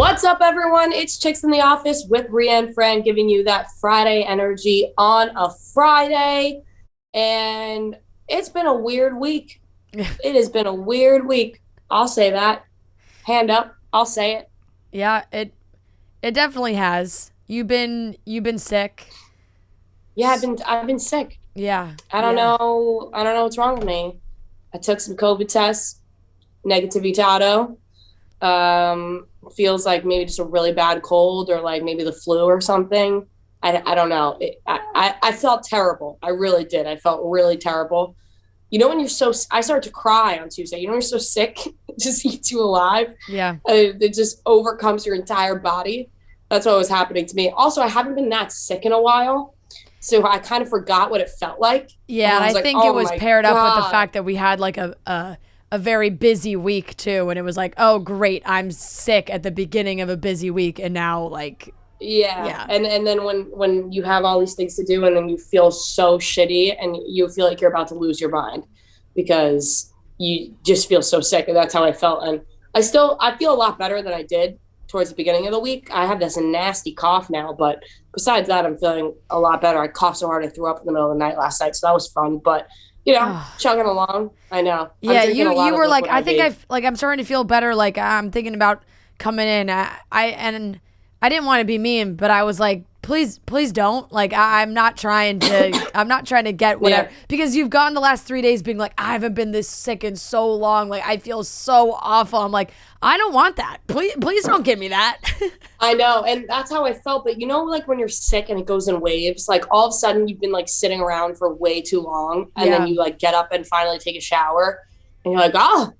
What's up, everyone? It's Chicks in the Office with Brienne Fran, giving you that Friday energy on a Friday. And it's been a weird week. It has been a weird week. I'll say that. Hand up. I'll say it. Yeah, it definitely has. You've been sick. Yeah, I've been sick. Yeah. I don't know what's wrong with me. I took some COVID tests, negativitado. Feels like maybe just a really bad cold or like maybe the flu or something. I don't know. I felt terrible. I really did. I felt really terrible. You know, when I started to cry on Tuesday. You know, when you're so sick, it just eats you alive. Yeah. It just overcomes your entire body. That's what was happening to me. Also, I haven't been that sick in a while. So I kind of forgot what it felt like. Yeah, and I think it was paired up with the fact that we had like a very busy week too, and it was like, oh great, I'm sick at the beginning of a busy week, and now like yeah. And then when you have all these things to do, and then you feel so shitty, and you feel like you're about to lose your mind because you just feel so sick, and that's how I felt. And I feel a lot better than I did towards the beginning of the week. I have this nasty cough now, but besides that, I'm feeling a lot better. I coughed so hard I threw up in the middle of the night last night, so that was fun. But you know, chugging along. I know. Yeah, you were like, I think I'm starting to feel better. Like I'm thinking about coming in. I didn't want to be mean, but I was like, please don't. Like I'm not trying to get whatever, because you've gone the last 3 days being like, I haven't been this sick in so long. Like I feel so awful. I'm like, I don't want that. Please don't give me that. I know. And that's how I felt. But you know, like when you're sick and it goes in waves, like all of a sudden you've been like sitting around for way too long. And then you like get up and finally take a shower and you're like, oh,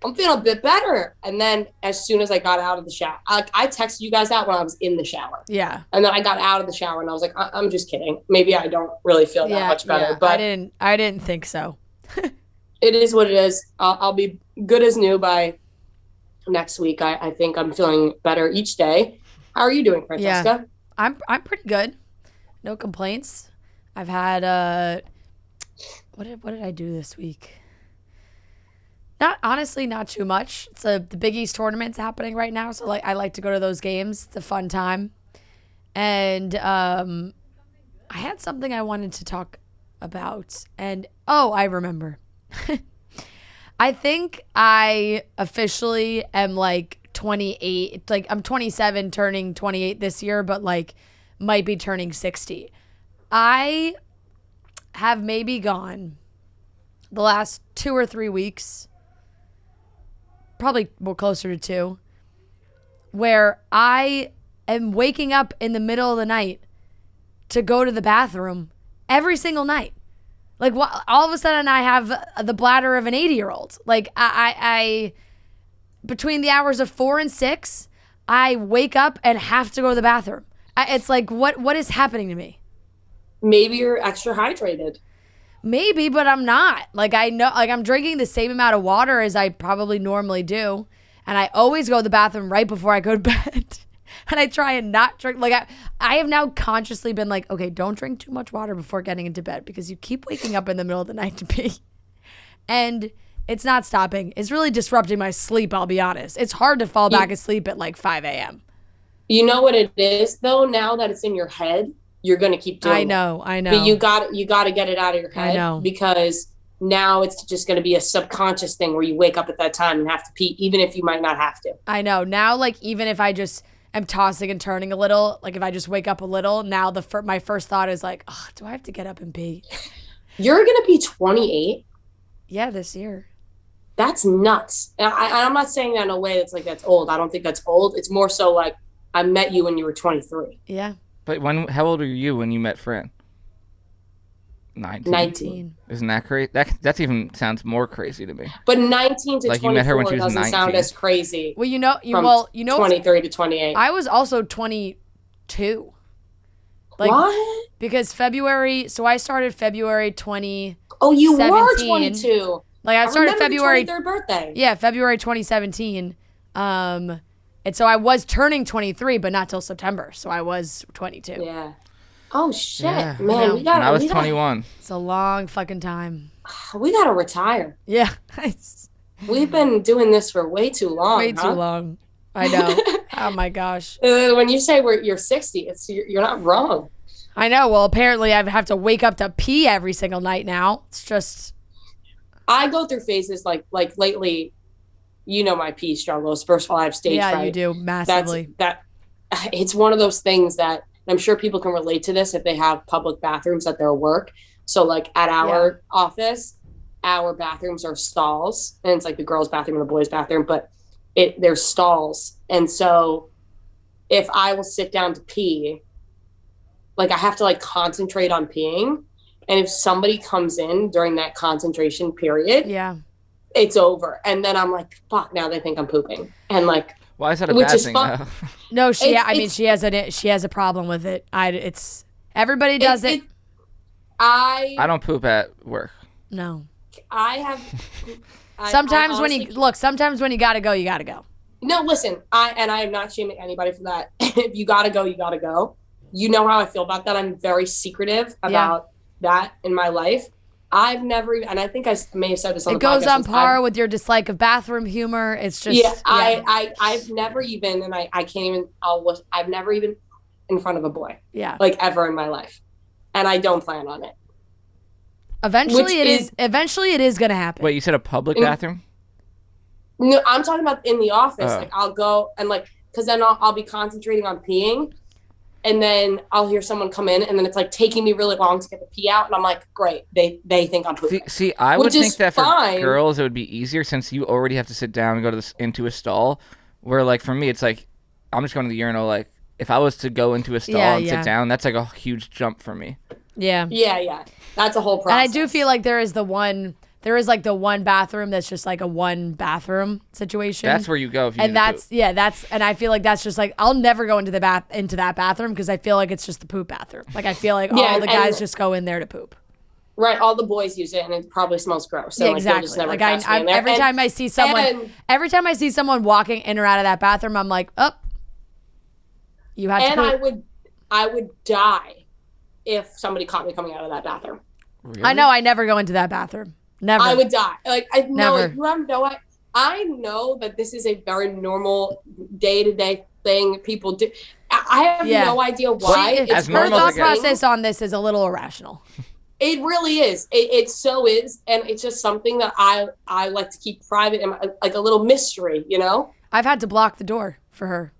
I'm feeling a bit better. And then as soon as I got out of the shower, I texted you guys out when I was in the shower. Yeah. And then I got out of the shower and I was like, I'm just kidding. Maybe I don't really feel that much better. But I didn't think so. It is what it is. I'll be good as new by next week. I think I'm feeling better each day. How are you doing, Francesca? Yeah. I'm pretty good. No complaints. I've had what did I do this week? Not too much. It's the Big East tournament's happening right now, so like I like to go to those games. It's a fun time. And I had something I wanted to talk about, and I remember. I think I officially am like 28. Like I'm 27, turning 28 this year, but like might be turning 60. I have maybe gone the last 2 or 3 weeks, probably more closer to 2, where I am waking up in the middle of the night to go to the bathroom every single night. Like all of a sudden I have the bladder of an 80-year-old. Like I between the hours of 4 and 6, I wake up and have to go to the bathroom. It's like, what is happening to me? Maybe you're extra hydrated. Maybe, but I'm not. Like I know, like I'm drinking the same amount of water as I probably normally do. And I always go to the bathroom right before I go to bed. And I try and not drink. Like I have now consciously been like, okay, don't drink too much water before getting into bed because you keep waking up in the middle of the night to pee. And it's not stopping. It's really disrupting my sleep, I'll be honest. It's hard to fall back asleep at like 5 a.m. You know what it is, though? Now that it's in your head, you're going to keep doing it. I know. But you got to get it out of your head. I know. Because now it's just going to be a subconscious thing where you wake up at that time and have to pee, even if you might not have to. I know. Now, like, even if I just am tossing and turning a little, like if I just wake up a little, now my first thought is like, oh, do I have to get up and pee? You're going to be 28? Yeah, this year. That's nuts. And I'm not saying that in a way that's like that's old. I don't think that's old. It's more so like I met you when you were 23. Yeah. But how old were you when you met Fran? 19. Isn't that crazy? That even sounds more crazy to me. But 19 to like 24 you met her when she was doesn't 19. sound as crazy. Well, you know, 23 to 28. I was also 22. Like, what? Because February. So I started February 20. Oh, you were 22. Like I started February. Your 23rd birthday. Yeah, February 2017. And so I was turning 23, but not till September. So I was 22. Yeah. Oh shit, yeah. man! And I was 21. It's a long fucking time. We gotta retire. Yeah. We've been doing this for way too long. Way too long. I know. Oh my gosh. When you say you're 60, you're not wrong. I know. Well, apparently I have to wake up to pee every single night now. It's just. I go through phases like lately. You know my pee struggles. First of all, I have stage fright. Yeah, you do massively. It's one of those things that I'm sure people can relate to this if they have public bathrooms at their work. So like at our office, our bathrooms are stalls, and it's like the girls' bathroom and the boys' bathroom, but there's stalls. And so if I will sit down to pee, like I have to like concentrate on peeing. And if somebody comes in during that concentration period, it's over. And then I'm like, fuck, now they think I'm pooping. And like, why is that a bad thing though? No, she has a problem with it. Everybody does it. I don't poop at work. No. I have sometimes when you gotta go, you gotta go. No, listen, I am not shaming anybody for that. If you gotta go, you gotta go. You know how I feel about that. I'm very secretive about that in my life. I've never even, and I think I may have said this on the podcast. It goes on par with your dislike of bathroom humor. It's just I've never even, and I can't even. I've never even in front of a boy. Yeah, like ever in my life, and I don't plan on it. Eventually, it is going to happen. Wait, you said a public bathroom? No, I'm talking about in the office. Like I'll go and like, because then I'll be concentrating on peeing. And then I'll hear someone come in, and then it's like taking me really long to get the pee out, and I'm like, great, they think I'm pooping. See, I would think that for girls it would be easier since you already have to sit down and go into a stall. Where like for me, it's like I'm just going to the urinal. Like if I was to go into a stall and sit down, that's like a huge jump for me. Yeah. That's a whole process. And I do feel like there is like the one bathroom that's just like a one bathroom situation. That's where you go if you and need to poop. And I feel like that's just like I'll never go into that bathroom because I feel like it's just the poop bathroom. Like I feel like all the guys just go in there to poop. Right, all the boys use it, and it probably smells gross. So exactly. Like every time I see someone walking in or out of that bathroom, I'm like, oh, you had to poop. And I would die if somebody caught me coming out of that bathroom. Really? I know. I never go into that bathroom. Never. I would die. Like I know. Never. You have no. I know that this is a very normal day-to-day thing people do. I have no idea why. Her thought process on this is a little irrational. It really is. It so is, and it's just something that I like to keep private and like a little mystery. You know. I've had to block the door for her.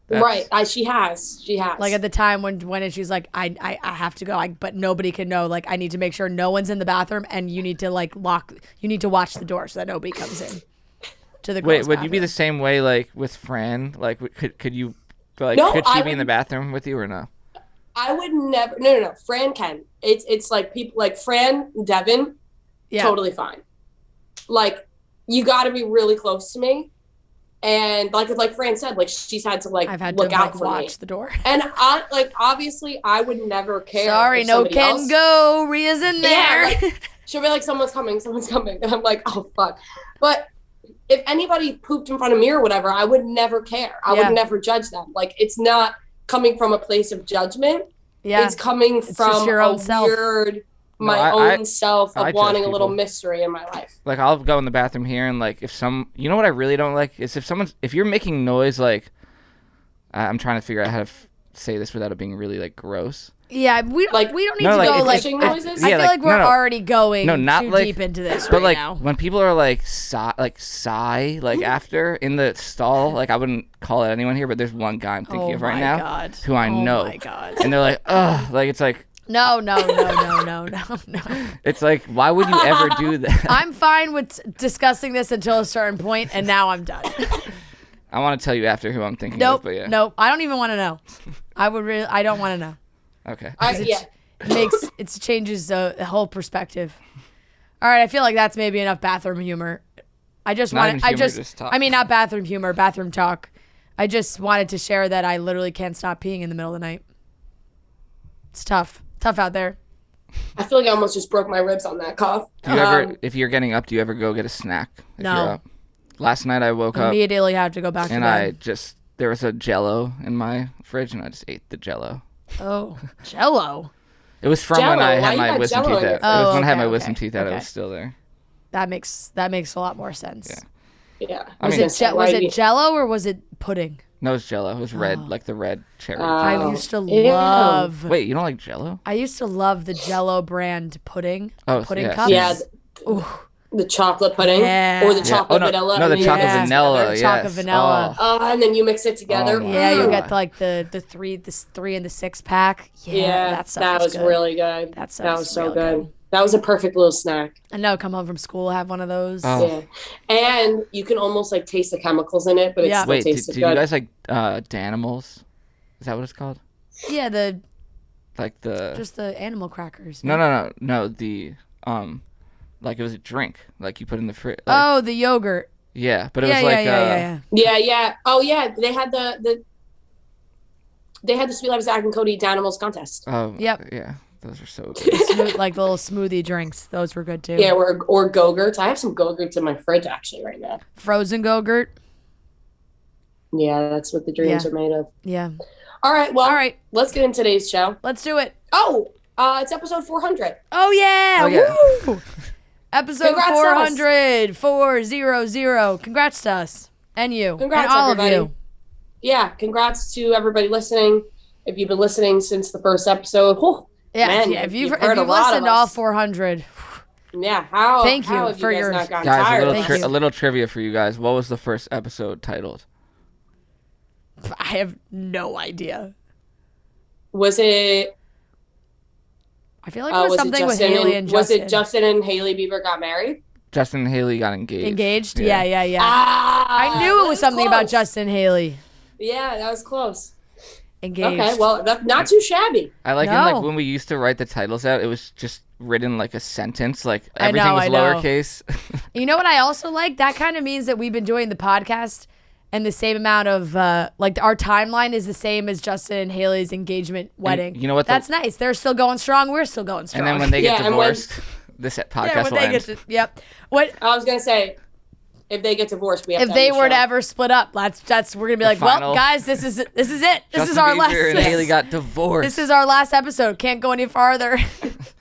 Right. She has. Like at the time when she's like, I have to go, but nobody can know. Like I need to make sure no one's in the bathroom, and you need to like you need to watch the door so that nobody comes in to the girls' Wait, would bathroom. you be the same way like with Fran? Like could you like could she be in the bathroom with you or no? I would never. No. Fran can. It's like people like Fran, Devin, totally fine. Like you got to be really close to me. And like Fran said, like she's had to like I've had look to out for watch me. the door. And I like obviously I would never care. Sorry, no can go. Ria's in there. Yeah, like, she'll be like, someone's coming, and I'm like, oh fuck. But if anybody pooped in front of me or whatever, I would never care. I would never judge them. Like it's not coming from a place of judgment. Yeah, it's coming from your own self. Own self of wanting a little mystery in my life. Like I'll go in the bathroom here and like you know what I really don't like is if you're making noise like I'm trying to figure out how to say this without it being really like gross. Yeah, we don't need to go like noises. I feel like we're already going too deep into this right now. When people are like sigh like after in the stall, like I wouldn't call it anyone here, but there's one guy I'm thinking of right now who I know. Oh my god. And they're like, ugh, like it's like No. It's like, why would you ever do that? I'm fine with discussing this until a certain point, and now I'm done. I want to tell you after who I'm thinking of, but yeah. Nope. I don't even want to know. I don't want to know. Okay. It changes the whole perspective. All right, I feel like that's maybe enough bathroom humor. Not bathroom humor, bathroom talk. I just wanted to share that I literally can't stop peeing in the middle of the night. It's tough out there. I feel like I almost just broke my ribs on that cough. Do you ever, if you're getting up, do you ever go get a snack? If no. You're up? Last night I woke up. Immediately have to go back to bed. And there was a Jell-O in my fridge, and I just ate the Jell-O. Oh, Jell-O. It was from when I had my wisdom teeth out. It was when I had my wisdom teeth out. Okay. It was still there. That makes a lot more sense. Yeah. Was it Jell-O or was it pudding? No, it's Jell-O. It was red, like the red cherry. I used to love. Wait, you don't like Jell-O? I used to love the Jell-O brand pudding. Pudding cups. Yeah. The chocolate pudding or the chocolate vanilla. No, the chocolate vanilla. Yes. Chocolate vanilla. And then you mix it together. You get like the 3 and the 6 pack. Yeah, that was really good. That was so good. That was a perfect little snack. I know. Come home from school, have one of those. Yeah, and you can almost like taste the chemicals in it, but it still tasted good. Did you guys like Danimals? Is that what it's called? Yeah, just the animal crackers. No. The like it was a drink, like you put in the fridge. Like, the yogurt. Yeah, but it was like yeah. Oh yeah, they had the Sweet Life of Zach and Cody Danimals contest. Oh yep. Yeah, those are so good. Like the little smoothie drinks, those were good too. Yeah, or Go-Gurts. I have some Go-Gurts in my fridge actually right now. Frozen Go-Gurt. Yeah, that's what the dreams are made of. Yeah. All right, let's get into today's show. Let's do it. Oh, it's episode 400. Oh yeah. Woo! Episode Congrats 400, 400. Congrats to us and you. Congrats, and all everybody. of you. Yeah, congrats to everybody listening. If you've been listening since the first episode, if you've listened to all 400. Yeah, thank you have for you your not gotten tired? A little trivia for you guys. What was the first episode titled? I have no idea. Was it? I feel like it was something with Haley and Justin. Was it Justin and Haley Bieber got married? Justin and Haley got engaged. Engaged? Yeah. I knew it was something about Justin and Haley. Yeah, that was close. Engaged. Okay, well, not too shabby. I like when we used to write the titles out, it was just written like a sentence, like everything was lowercase. You know what I also like? That kind of means that we've been doing the podcast and the same amount of, like our timeline is the same as Justin and Haley's engagement wedding. And you know what? That's nice. They're still going strong. We're still going strong. And then when they get divorced, this podcast will end. Yep. What I was going to say, if they get divorced, we have if they were to ever split up, that's we're gonna be like, well, guys, this is it. This is our last. Justin Bieber and Haley got divorced. This is our last episode. Can't go any farther.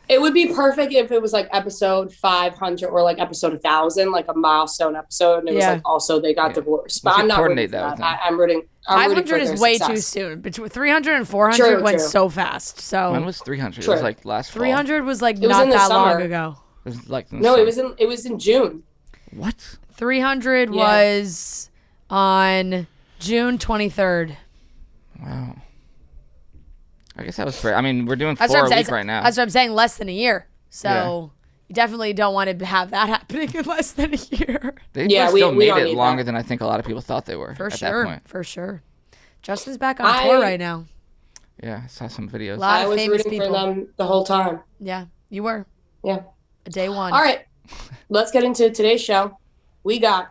It would be perfect if it was like episode 500 or like episode 1000, like a milestone episode, and it was like also they got divorced. But I'm not rooting for that. I'm rooting. 500 is way too soon. Between 300 and 400 went so fast. So when was 300? It was like last fall. 300 was like not that long ago. It was like it was in June. What? 300 was on June 23rd. Wow. I guess that was fair. I mean, we're doing 4 a week right now. That's what I'm saying, less than a year. So you definitely don't want to have that happening in less than a year. They still made it longer than I think a lot of people thought they were. For sure. Sure. Justin's back on tour right now. Yeah, I saw some videos. I was rooting for them the whole time. Yeah, you were. Yeah. Day one. All right. Let's get into today's show. We got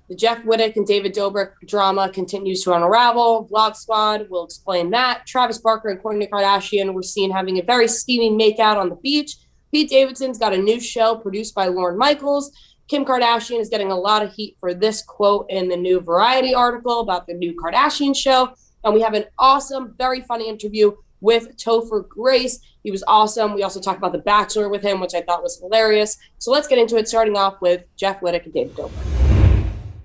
the Jeff Wittek and David Dobrik drama continues to unravel. Vlog Squad will explain that. Travis Barker and Kourtney Kardashian were seen having a very steamy makeout on the beach. Pete Davidson's got a new show produced by Lorne Michaels. Kim Kardashian is getting a lot of heat for this quote in the new Variety article about the new Kardashian show. And we have an awesome, very funny interview with Topher Grace. He was awesome. We also talked about The Bachelor with him, which I thought was hilarious. So let's get into it, starting off with Jeff Wittek and David Dobrik.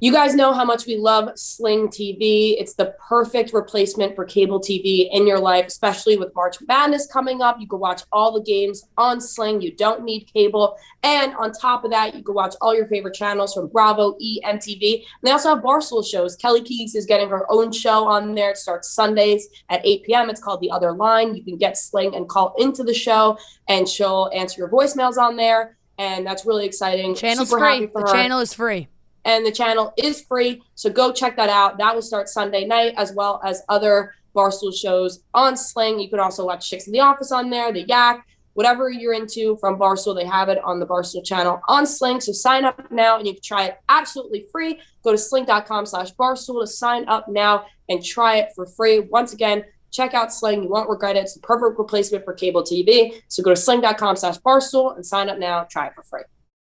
You guys know how much we love Sling TV. It's the perfect replacement for cable TV in your life, especially with March Madness coming up. You can watch all the games on Sling. You don't need cable. And on top of that, you can watch all your favorite channels from Bravo, E, MTV. And they also have Barstool shows. Kelly Keys is getting her own show on there. It starts Sundays at 8 p.m. It's called The Other Line. You can get Sling and call into the show, and she'll answer your voicemails on there. And that's really exciting. Channel's Super free. happy for the her. Channel is free. And the channel is free, so go check that out. That will start Sunday night, as well as other Barstool shows on Sling. You can also watch Chicks in the Office on there, The Yak, whatever you're into from Barstool. They have it on the Barstool channel on Sling. So sign up now, and you can try it absolutely free. Go to sling.com/Barstool to sign up now and try it for free. Once again, check out Sling. You won't regret it. It's the perfect replacement for cable TV. So go to sling.com/Barstool and sign up now. Try it for free.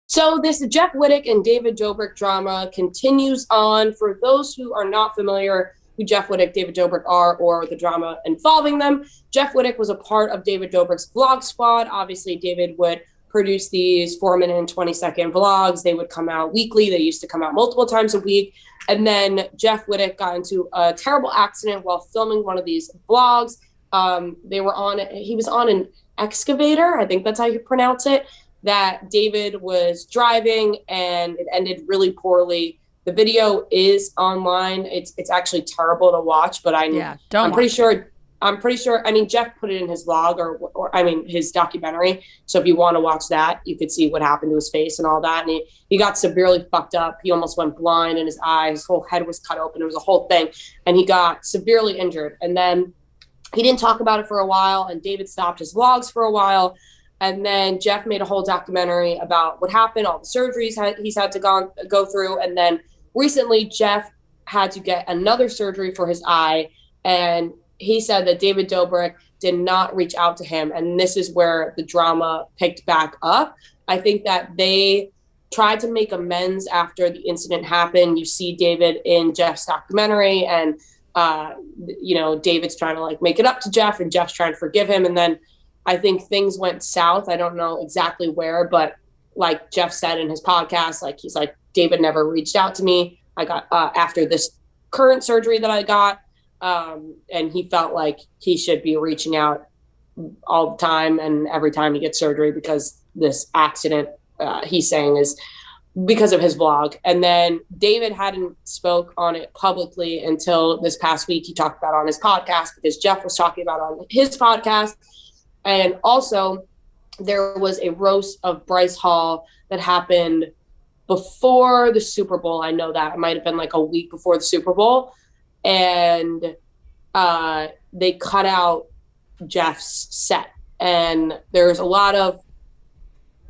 So this Jeff Wittek and David Dobrik drama continues on. For those who are not familiar who Jeff Wittek, David Dobrik are, or the drama involving them, Jeff Wittek was a part of David Dobrik's Vlog Squad. Obviously, David would produced these 4-minute and 20-second vlogs. They would come out weekly. They used to come out multiple times a week. And then Jeff Wittek got into a terrible accident while filming one of these vlogs. He was on an excavator, I think that's how you pronounce it, that David was driving, and it ended really poorly. The video is online. It's actually terrible to watch, but I'm pretty sure. I mean, Jeff put it in his vlog or his documentary. So if you want to watch that, you could see what happened to his face and all that. And he got severely fucked up. He almost went blind in his eye. His whole head was cut open. It was a whole thing. And he got severely injured. And then he didn't talk about it for a while. And David stopped his vlogs for a while. And then Jeff made a whole documentary about what happened, all the surgeries he's had to go through. And then recently, Jeff had to get another surgery for his eye. And he said that David Dobrik did not reach out to him. And this is where the drama picked back up. I think that they tried to make amends after the incident happened. You see David in Jeff's documentary, and, David's trying to make it up to Jeff, and Jeff's trying to forgive him. And then I think things went south. I don't know exactly where, but like Jeff said in his podcast, he's like, David never reached out to me. I got, after this current surgery that I got, and he felt like he should be reaching out all the time and every time he gets surgery, because this accident, he's saying, is because of his vlog. And then David hadn't spoke on it publicly until this past week. He talked about it on his podcast because Jeff was talking about it on his podcast. And also there was a roast of Bryce Hall that happened before the Super Bowl. I know that it might've been a week before the Super Bowl. And they cut out Jeff's set, and there's a lot of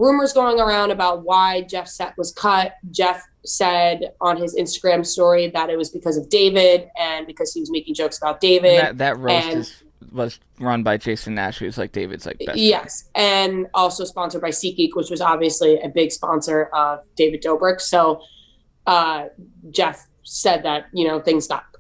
rumors going around about why Jeff's set was cut. Jeff said on his Instagram story that it was because of David and because he was making jokes about David. And that roast was run by Jason Nash, who's David's best yes friend. And also sponsored by SeatGeek, which was obviously a big sponsor of David Dobrik. So Jeff said that,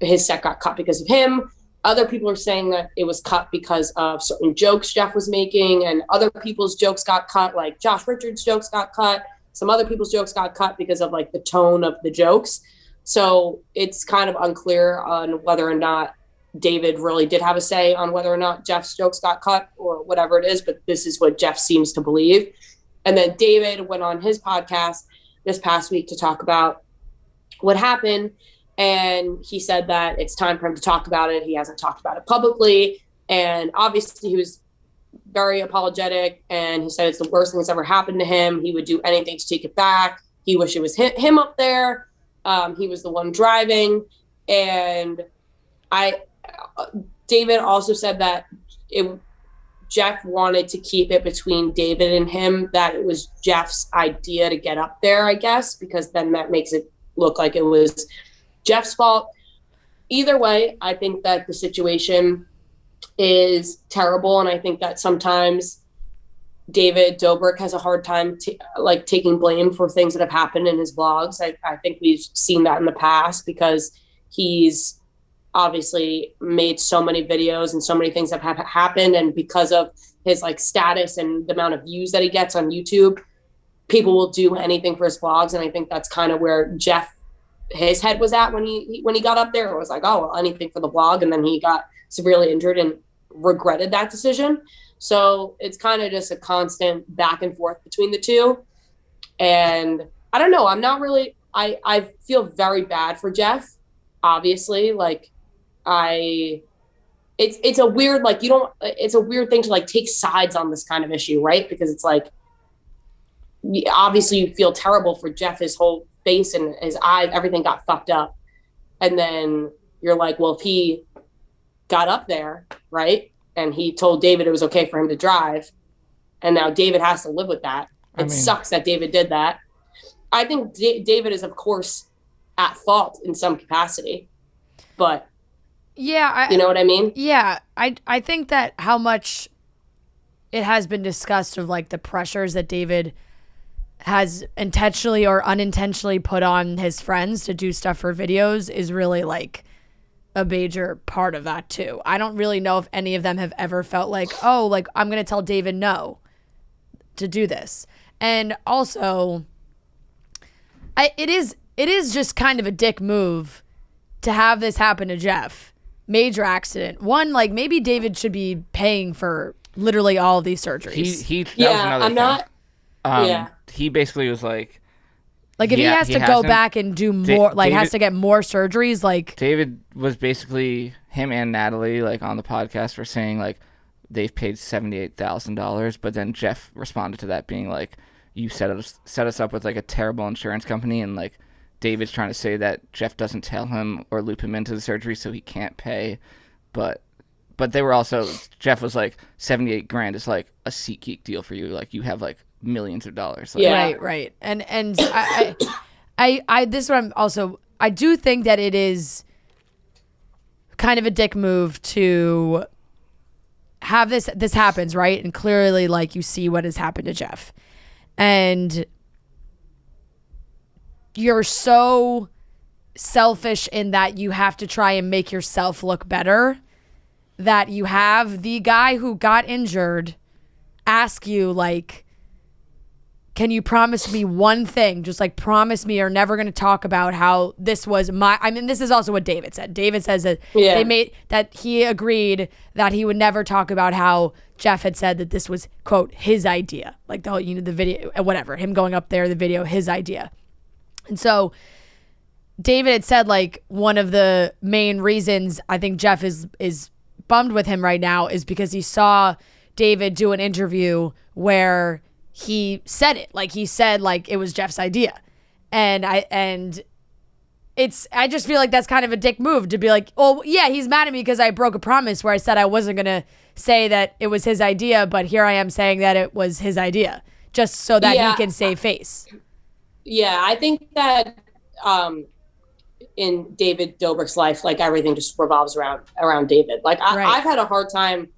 his set got cut because of him. Other people are saying that it was cut because of certain jokes Jeff was making, and other people's jokes got cut, like Josh Richards' jokes got cut. Some other people's jokes got cut because of the tone of the jokes. So it's kind of unclear on whether or not David really did have a say on whether or not Jeff's jokes got cut or whatever it is, but this is what Jeff seems to believe. And then David went on his podcast this past week to talk about what happened, and he said that it's time for him to talk about it. He hasn't talked about it publicly, and obviously he was very apologetic, and he said it's the worst thing that's ever happened to him. He would do anything to take it back. He wished it was him up there. He was the one driving, and David also said that Jeff wanted to keep it between David and him, that it was Jeff's idea to get up there, I guess, because then that makes it look like it was Jeff's fault. Either way, I think that the situation is terrible, and I think that sometimes David Dobrik has a hard time taking blame for things that have happened in his vlogs. I think we've seen that in the past because he's obviously made so many videos and so many things have happened, and because of his status and the amount of views that he gets on YouTube, people will do anything for his vlogs. And I think that's kind of where his head was at when he got up there. It was anything for the vlog. And then he got severely injured and regretted that decision. So it's kind of just a constant back and forth between the two. And I don't know, I'm not really, I feel very bad for Jeff, obviously. It's a weird, it's a weird thing to take sides on this kind of issue, right? Because it's obviously you feel terrible for Jeff. His whole face and his eyes, everything got fucked up. And then you're well, if he got up there, right, and he told David it was okay for him to drive, and now David has to live with that. It sucks that David did that. I think David is, of course, at fault in some capacity, but yeah, you know what I mean? Yeah, I think that how much it has been discussed of the pressures that David has intentionally or unintentionally put on his friends to do stuff for videos is really a major part of that too. I don't really know if any of them have ever felt I'm going to tell David no to do this. And also, it is just kind of a dick move to have this happen to Jeff. Major accident. One, like, maybe David should be paying for literally all of these surgeries. He basically was like if he has to go back and do more, has to get more surgeries, like David was basically, him and Natalie, like, on the podcast were saying, like, they've paid $78,000, but then Jeff responded to that being like, you set us up with, like, a terrible insurance company, and, like, David's trying to say that Jeff doesn't tell him or loop him into the surgery, so he can't pay. But they were also, Jeff was like, $78,000 is like a SeatGeek deal for you. Like, you have like millions of dollars. Like, right. And I this is what I'm also, I do think that it is kind of a dick move to have this happens, right? And clearly, like, you see what has happened to Jeff. And you're so selfish in that you have to try and make yourself look better, that you have the guy who got injured ask you, like, can you promise me one thing? Just, like, promise me you're never going to talk about how this was this is also what David said. David says that he agreed that he would never talk about how Jeff had said that this was, quote, his idea. Like, the whole, the video, whatever, him going up there, the video, his idea. And so David had said, like, one of the main reasons I think Jeff is bummed with him right now is because he saw David do an interview where he said it. Like, he said, like, it was Jeff's idea. And I just feel like that's kind of a dick move to be like, oh, yeah, he's mad at me because I broke a promise where I said I wasn't going to say that it was his idea, but here I am saying that it was his idea just so that he can save face. Yeah, I think that in David Dobrik's life, like, everything just revolves around David. Like, I've had a hard time,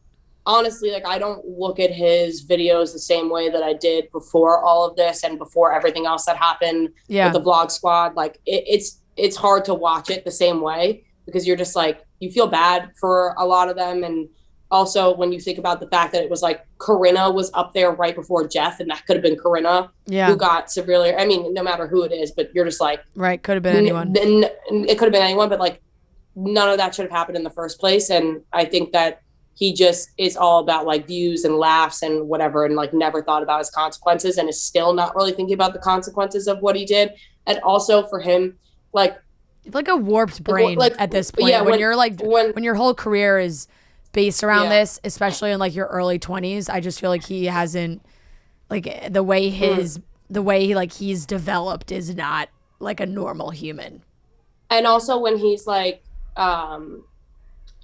honestly, like, I don't look at his videos the same way that I did before all of this and before everything else that happened with the Vlog Squad. Like, it's hard to watch it the same way because you're just like, you feel bad for a lot of them. And also when you think about the fact that it was like Corinna was up there right before Jeff, and that could have been Corinna who got severely, I mean, no matter who it is, but you're just like, right, could have been anyone. It could have been anyone, but like, none of that should have happened in the first place. And I think that he just is all about like views and laughs and whatever, and like never thought about his consequences, and is still not really thinking about the consequences of what he did. And also for him, like a warped brain at this point, when you're like, when your whole career is based around this, especially in like your early 20s, I just feel like he hasn't, like, the way he, like, he's developed is not like a normal human. And also when he's like,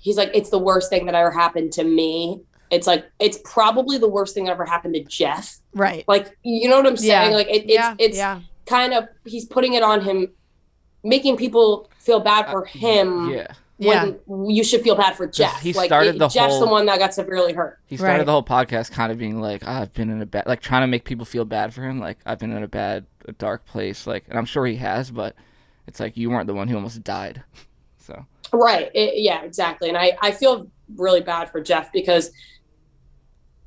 it's the worst thing that ever happened to me. It's like, it's probably the worst thing that ever happened to Jeff. Right. Like, you know what I'm saying? Like, it's kind of, he's putting it on him, making people feel bad for him. When you should feel bad for Jeff. Jeff's the one that got severely hurt. He started the whole podcast kind of being like, I've been in a bad, like, trying to make people feel bad for him. Like, I've been in a dark place. Like, and I'm sure he has, but it's like, you weren't the one who almost died. So. Right. Yeah, exactly. And I feel really bad for Jeff because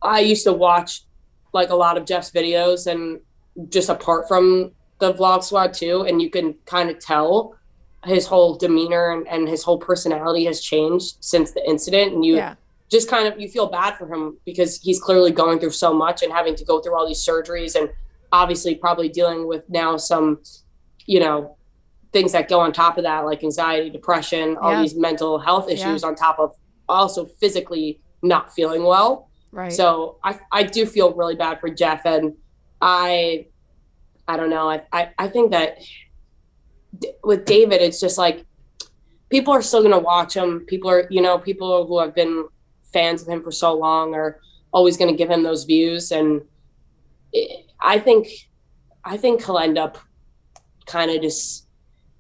I used to watch like a lot of Jeff's videos, and just apart from the Vlog Squad too. And you can kind of tell his whole demeanor and his whole personality has changed since the incident. And you just kind of, you feel bad for him because he's clearly going through so much and having to go through all these surgeries, and obviously probably dealing with now some, things that go on top of that, like anxiety, depression, all these mental health issues on top of also physically not feeling well. Right. So I do feel really bad for Jeff. And I don't know. I think that with David, it's just like, people are still going to watch him. People are, people who have been fans of him for so long are always going to give him those views. And I think he'll end up kind of just,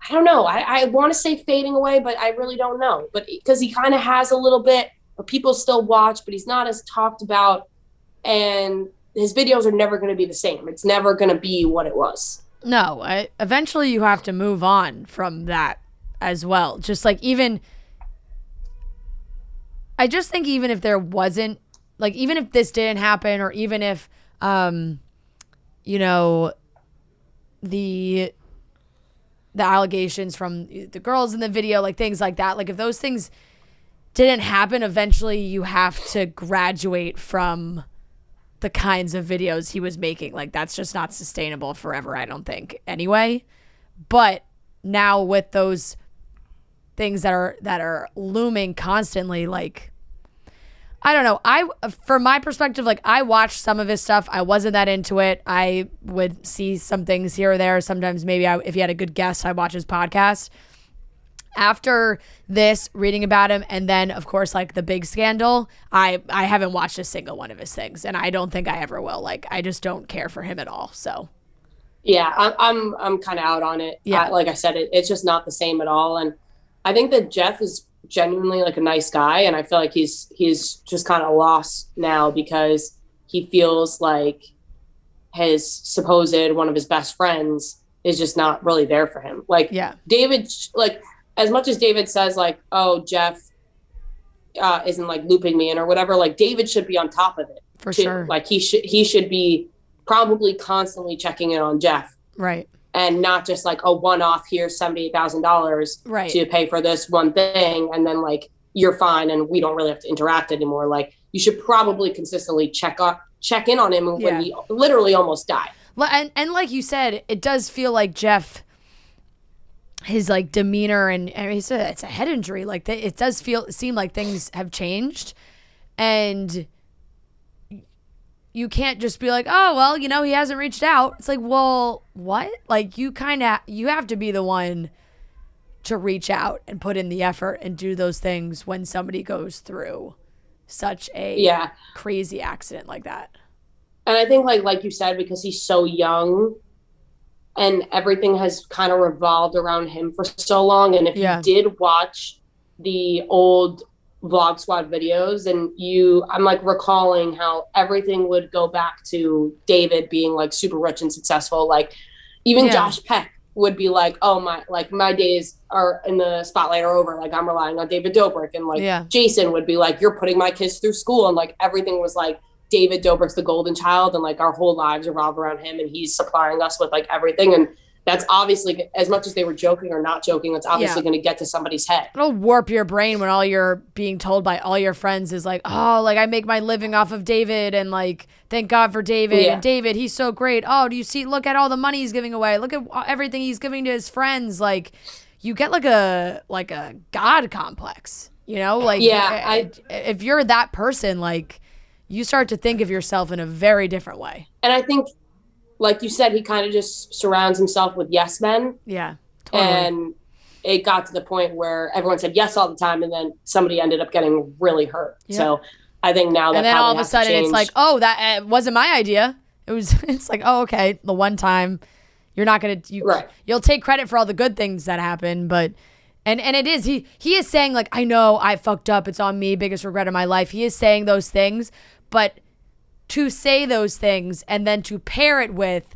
I don't know. I want to say fading away, but I really don't know. But because he kind of has a little bit, but people still watch, but he's not as talked about. And his videos are never going to be the same. It's never going to be what it was. No, eventually you have to move on from that as well. Just like I just think even if there wasn't, like, even if this didn't happen, or even if you know, the allegations from the girls in the video, like things like that. Like if those things didn't happen, eventually you have to graduate from the kinds of videos he was making. Like that's just not sustainable forever, I don't think, anyway. But now with those things that are looming constantly, like I don't know. From my perspective, like I watched some of his stuff. I wasn't that into it. I would see some things here or there. Sometimes maybe if he had a good guest, I'd watch his podcast. After this, reading about him, and then of course like the big scandal, I haven't watched a single one of his things, and I don't think I ever will. Like I just don't care for him at all. So yeah, I'm kind of out on it. Yeah, like I said, it's just not the same at all. And I think that Jeff is genuinely like a nice guy, and I feel like he's just kind of lost now because he feels like his supposed one of his best friends is just not really there for him. Like David, like as much as David says like, oh, Jeff isn't like looping me in or whatever, like David should be on top of it for sure. Like he should be probably constantly checking in on Jeff, right? And not just like a one-off, here's $78,000 to pay for this one thing, and then like you're fine and we don't really have to interact anymore. Like you should probably consistently check in on him when he literally almost died. And like you said, it does feel like Jeff, his like demeanor and he said it's a head injury. Like it does seem like things have changed, and you can't just be like, oh, well, you know, he hasn't reached out. It's like, well, what? Like you have to be the one to reach out and put in the effort and do those things when somebody goes through such a crazy accident like that. And I think like you said, because he's so young and everything has kind of revolved around him for so long. And if you did watch the old Vlog Squad videos, and I'm like recalling how everything would go back to David being like super rich and successful. Like even Josh Peck would be like, oh my days are in the spotlight are over. Like I'm relying on David Dobrik. And like Jason would be like, you're putting my kids through school. And like everything was like David Dobrik's the golden child, and like our whole lives revolve around him, and he's supplying us with like everything. And that's obviously, as much as they were joking or not joking, that's obviously going to get to somebody's head. It'll warp your brain when all you're being told by all your friends is like, oh, like I make my living off of David, and like, thank God for David. And David, he's so great. Oh, do you see, look at all the money he's giving away. Look at everything he's giving to his friends. Like you get like a God complex, you know? Like if you're that person, like you start to think of yourself in a very different way. And I think, like you said, he kind of just surrounds himself with yes men. Yeah, totally. And it got to the point where everyone said yes all the time, and then somebody ended up getting really hurt. Yeah. So I think now that, and then all of a sudden it's like, oh, that wasn't my idea. It's like, oh, okay, the one time you're not gonna you'll take credit for all the good things that happen, but and it is he is saying like, I know I fucked up, it's on me, biggest regret of my life. He is saying those things, but to say those things and then to pair it with,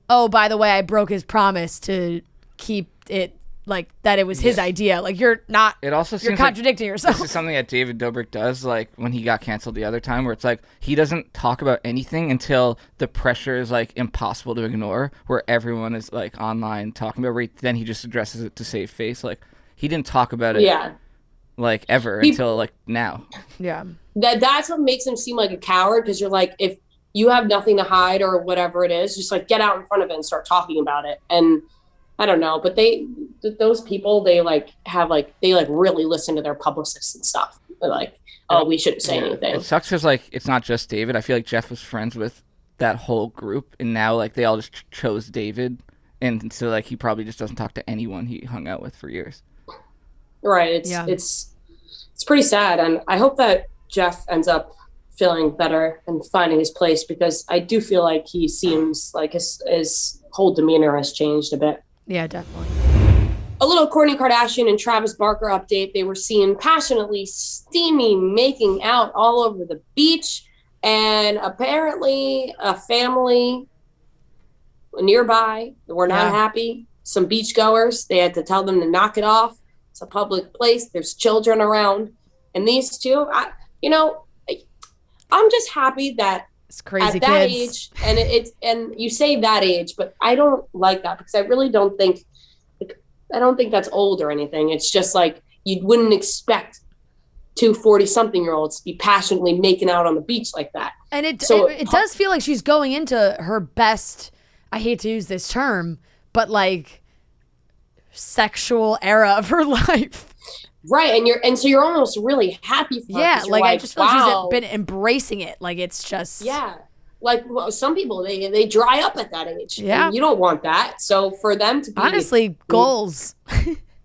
oh, by the way, I broke his promise to keep it like that it was his idea. Like you're not, it also you're contradicting yourself. This is something that David Dobrik does, like when he got canceled the other time, where it's like he doesn't talk about anything until the pressure is like impossible to ignore, where everyone is like online talking about it. Then he just addresses it to save face. Like he didn't talk about it like ever until like now. Yeah. That's what makes him seem like a coward, because you're like, if you have nothing to hide or whatever it is, just like get out in front of it and start talking about it. And I don't know, but those people, they really listen to their publicists and stuff. They're like, oh, we shouldn't say anything. It sucks because like it's not just David. I feel like Jeff was friends with that whole group, and now like they all just chose David, and so like he probably just doesn't talk to anyone he hung out with for years. Right. It's pretty sad, and I hope that Jeff ends up feeling better and finding his place, because I do feel like he seems like his whole demeanor has changed a bit. Yeah, definitely. A little Kourtney Kardashian and Travis Barker update. They were seen passionately steamy making out all over the beach, and apparently a family nearby were not happy. Some beachgoers, they had to tell them to knock it off. It's a public place. There's children around. And these two, I'm just happy that It's crazy at that kids. age, and you say that age, but I don't like that because I really don't think that's old or anything. It's just like you wouldn't expect 40-something-year-olds to be passionately making out on the beach like that. And it does feel like she's going into her best, I hate to use this term, but like sexual era of her life. Right, and so you're almost really happy for her. Yeah, like I just feel like she's been embracing it. Like it's just like some people they dry up at that age. Yeah, and you don't want that. So for them to be honestly goals.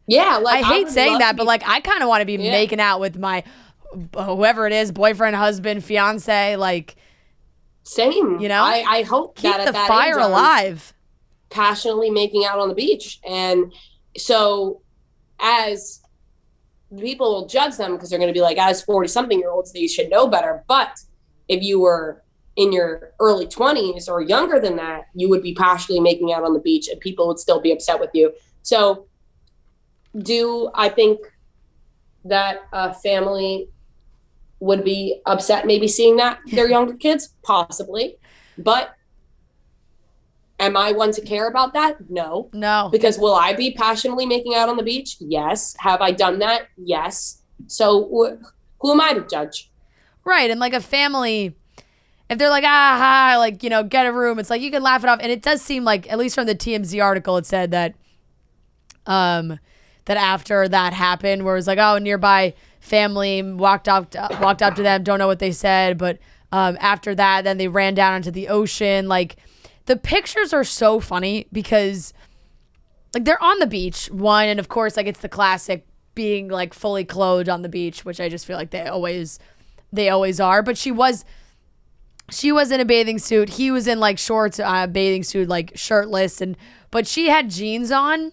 Yeah, like I hate saying that, but like I kind of want to be making out with my whoever it is, boyfriend, husband, fiance, like same. You know, I hope keep that the at that fire age, alive. Passionately making out on the beach, and so as people will judge them because they're going to be like, as 40-something-year-olds, they should know better. But if you were in your early 20s or younger than that, you would be passionately making out on the beach, and people would still be upset with you. So do I think that a family would be upset maybe seeing that their younger kids? Possibly. But am I one to care about that? No. Because will I be passionately making out on the beach? Yes. Have I done that? Yes. So who am I to judge? Right. And like a family, if they're like, like, get a room, it's like you can laugh it off. And it does seem like, at least from the TMZ article, it said that that after that happened, where it was like, oh, a nearby family walked up to them, don't know what they said, but after that, then they ran down into the ocean. Like, the pictures are so funny because, like, they're on the beach, one, and of course, like, it's the classic being, like, fully clothed on the beach, which I just feel like they always are. But she was in a bathing suit. He was in, like, shorts, bathing suit, like, shirtless, but she had jeans on.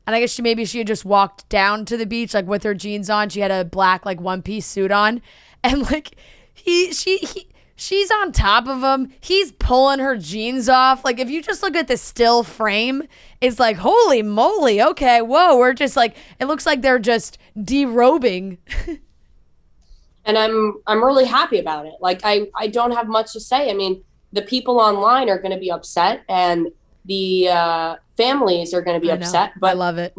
And I guess she had just walked down to the beach, like, with her jeans on. She had a black, like, one-piece suit on. And, like, she's on top of him. He's pulling her jeans off. Like, if you just look at the still frame, it's like, holy moly, okay, whoa. We're just, like, it looks like they're just derobing. And I'm really happy about it. Like, I don't have much to say. I mean, the people online are going to be upset, and the families are going to be upset. But I love it.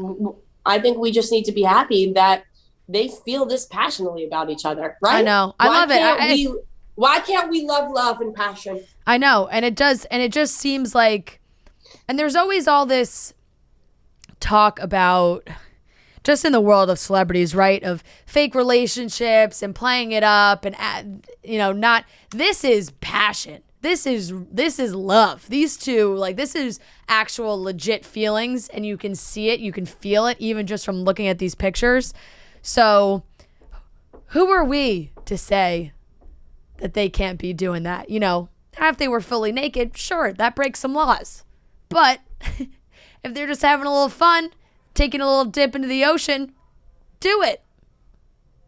I think we just need to be happy that they feel this passionately about each other, right? I know. I love it. Why can't we love and passion? I know. And it does. And it just seems like, and there's always all this talk about, just in the world of celebrities, right? Of fake relationships and playing it up and, this is passion. This is love. These two, like, this is actual legit feelings, and you can see it, you can feel it, even just from looking at these pictures. So who are we to say that they can't be doing that? If they were fully naked, sure, that breaks some laws. But if they're just having a little fun, taking a little dip into the ocean, do it.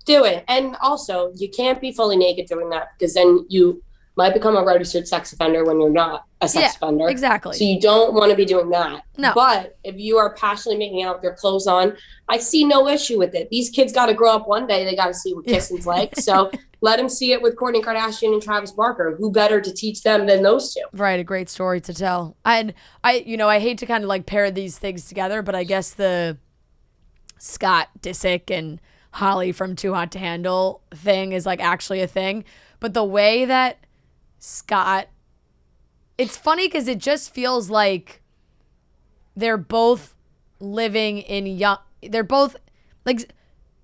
Do it. And also, you can't be fully naked doing that, because then you might become a registered sex offender when you're not a sex offender. Exactly. So you don't want to be doing that. No. But if you are passionately making out with your clothes on, I see no issue with it. These kids got to grow up one day. They got to see what kissing's like. So let them see it with Kourtney Kardashian and Travis Barker. Who better to teach them than those two? Right. A great story to tell. And I hate to kind of like pair these things together, but I guess the Scott Disick and Holly from Too Hot to Handle thing is like actually a thing. But the way that Scott, it's funny because it just feels like they're both living in they're both, like,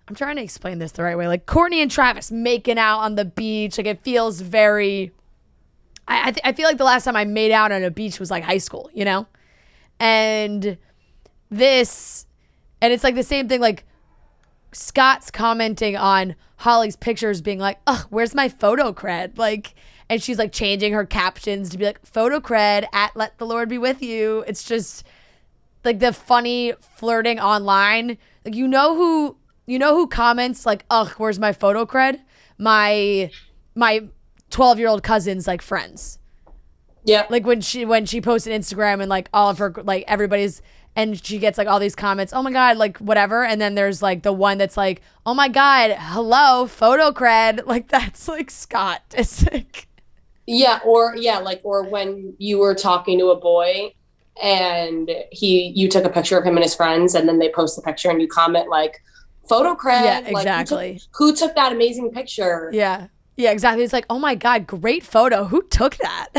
I'm trying to explain this the right way, like Kourtney and Travis making out on the beach. Like, it feels very, I feel like the last time I made out on a beach was like high school, and it's like the same thing, like Scott's commenting on Holly's pictures being like, ugh, where's my photo cred? Like, and she's like changing her captions to be like, photo cred at let the Lord be with you. It's just like the funny flirting online. Like, who comments like, ugh, where's my photo cred? My 12-year-old cousin's like friends. Yeah. Like when she posted Instagram and like all of her, like everybody's, and she gets like all these comments, oh my God, like whatever. And then there's like the one that's like, oh my God, hello, photo cred. Like, that's like Scott Disick. or when you were talking to a boy and you took a picture of him and his friends, and then they post the picture and you comment like, photo cred. Yeah, exactly. Like, who took that amazing picture? Yeah. Yeah, exactly. It's like, oh my God, great photo. Who took that?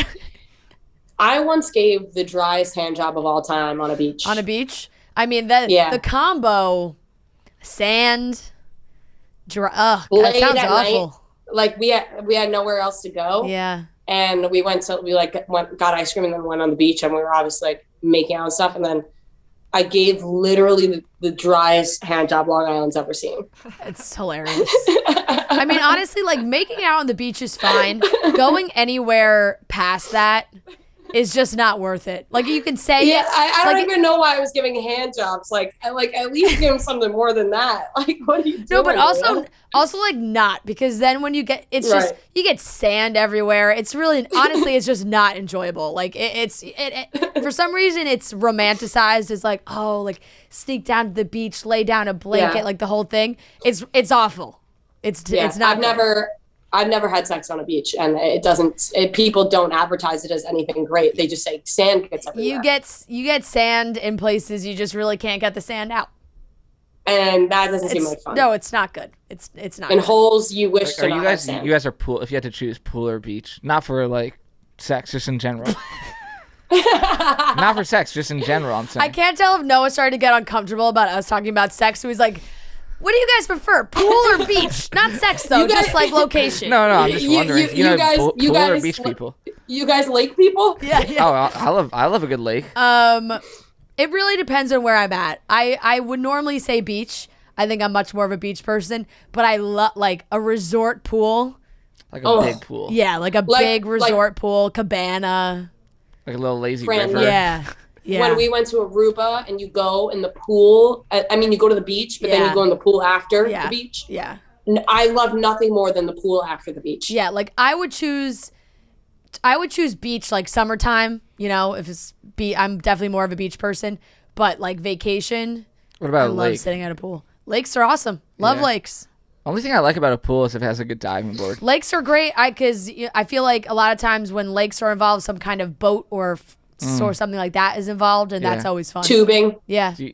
I once gave the driest hand job of all time on a beach. On a beach? I mean, the combo, sand, that sounds awful. Night, like we had nowhere else to go. Yeah. And we got ice cream and then went on the beach, and we were obviously like making out and stuff. And then I gave literally the driest hand job Long Island's ever seen. It's hilarious. I mean, honestly, like making out on the beach is fine. Going anywhere past that is just not worth it. Like you can say, I don't even know why I was giving hand jobs. Like at least give him something more than that. Like, what are you doing? No, but also like not, because then when you get, it's just, you get sand everywhere. It's really, honestly, it's just not enjoyable. Like it's for some reason it's romanticized as like, oh, like sneak down to the beach, lay down a blanket, like the whole thing. It's awful. It's not. I've never had sex on a beach, and people don't advertise it as anything great. They just say sand gets everywhere. You get sand in places you just really can't get the sand out. And that doesn't seem like fun. No, it's not good. It's not in good. Holes you wish to you not guys, have sand. You guys are pool, if you had to choose pool or beach, not for like sex, just in general. Not for sex, just in general, I'm saying. I can't tell if Noah started to get uncomfortable about us talking about sex, so he's like, what do you guys prefer, pool or beach? Not sex, though, just like location. No, I'm just wondering. You guys, pool or beach people? You guys lake people? Yeah. Oh, I love a good lake. It really depends on where I'm at. I would normally say beach. I think I'm much more of a beach person, but I love like a resort pool. Like a big pool. Yeah, like a big resort pool, cabana. Like a little lazy river. Yeah. When we went to Aruba and you go in the pool, you go to the beach, but then you go in the pool after the beach. Yeah. I love nothing more than the pool after the beach. Yeah, like I would choose beach like summertime, if it's I'm definitely more of a beach person, but like vacation. What about a lake? I love sitting at a pool. Lakes are awesome. Love lakes. Only thing I like about a pool is if it has a good diving board. Lakes are great because I feel like a lot of times when lakes are involved, some kind of boat or something like that is involved, and that's always fun. Tubing. Yeah. Do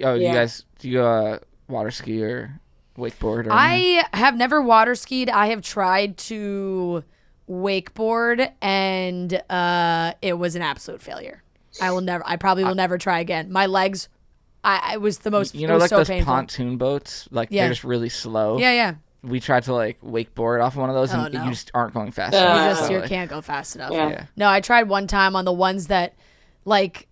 you water ski or wakeboard? I have never water skied. I have tried to wakeboard, and it was an absolute failure. I probably will never try again. My legs, I was the most. Like so those painful. pontoon boats, like they're just really slow. Yeah. We tried to like wakeboard off one of those, and you just aren't going fast enough. You can't go fast enough. Yeah. No, I tried one time on the ones that, like,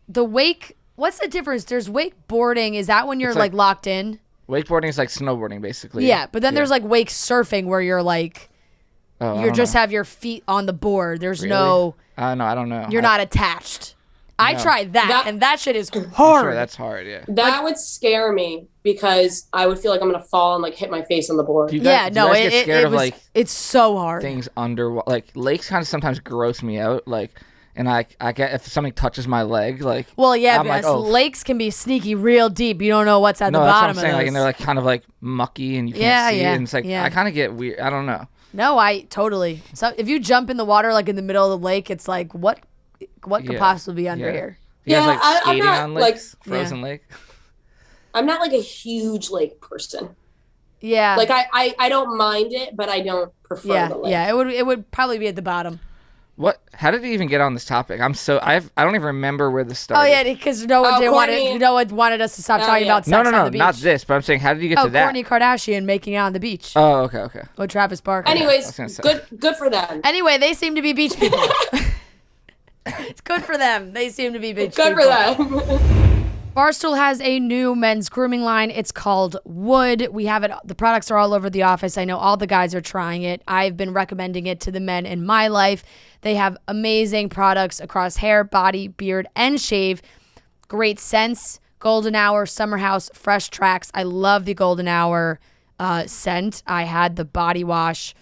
the wake. What's the difference? There's wakeboarding. Is that when you're like locked in? Wakeboarding is like snowboarding, basically. Yeah, but then there's like wake surfing where you're like, you just have your feet on the board. There's no. No, I don't know. You're not attached. I tried that, and that shit is hard. I'm sure that's hard, yeah. That would scare me because I would feel like I'm gonna fall and like hit my face on the board. Do you guys get scared of like it's so hard. Things under like lakes kind of sometimes gross me out, like, and I get if something touches my leg, like. Well, yeah, because lakes can be sneaky, real deep. You don't know what's at the bottom that's what I'm of saying. those. Like, and they're like kind of like mucky, and you can't see it. And it's like I kind of get weird. I don't know. No, I totally. So if you jump in the water like in the middle of the lake, it's like what could possibly be under here? You guys like skating on lakes, frozen lake? I'm not like a huge lake person. Yeah. Like I don't mind it, but I don't prefer the lake. Yeah, it would probably be at the bottom. What? How did we even get on this topic? I don't even remember where this started. Oh yeah, because no one wanted us to stop talking about sex on the beach. No, not this. But I'm saying, how did you get to that? Kourtney Kardashian making out on the beach. Oh, okay. With Travis Barker. Anyways, good for them. Anyway, they seem to be beach people. It's good for them. They seem to be beach people. Good for them. Barstool has a new men's grooming line. It's called Wood. We have it. The products are all over the office. I know all the guys are trying it. I've been recommending it to the men in my life. They have amazing products across hair, body, beard, and shave. Great scents. Golden Hour, Summer House, Fresh Tracks. I love the Golden Hour scent. I had the body wash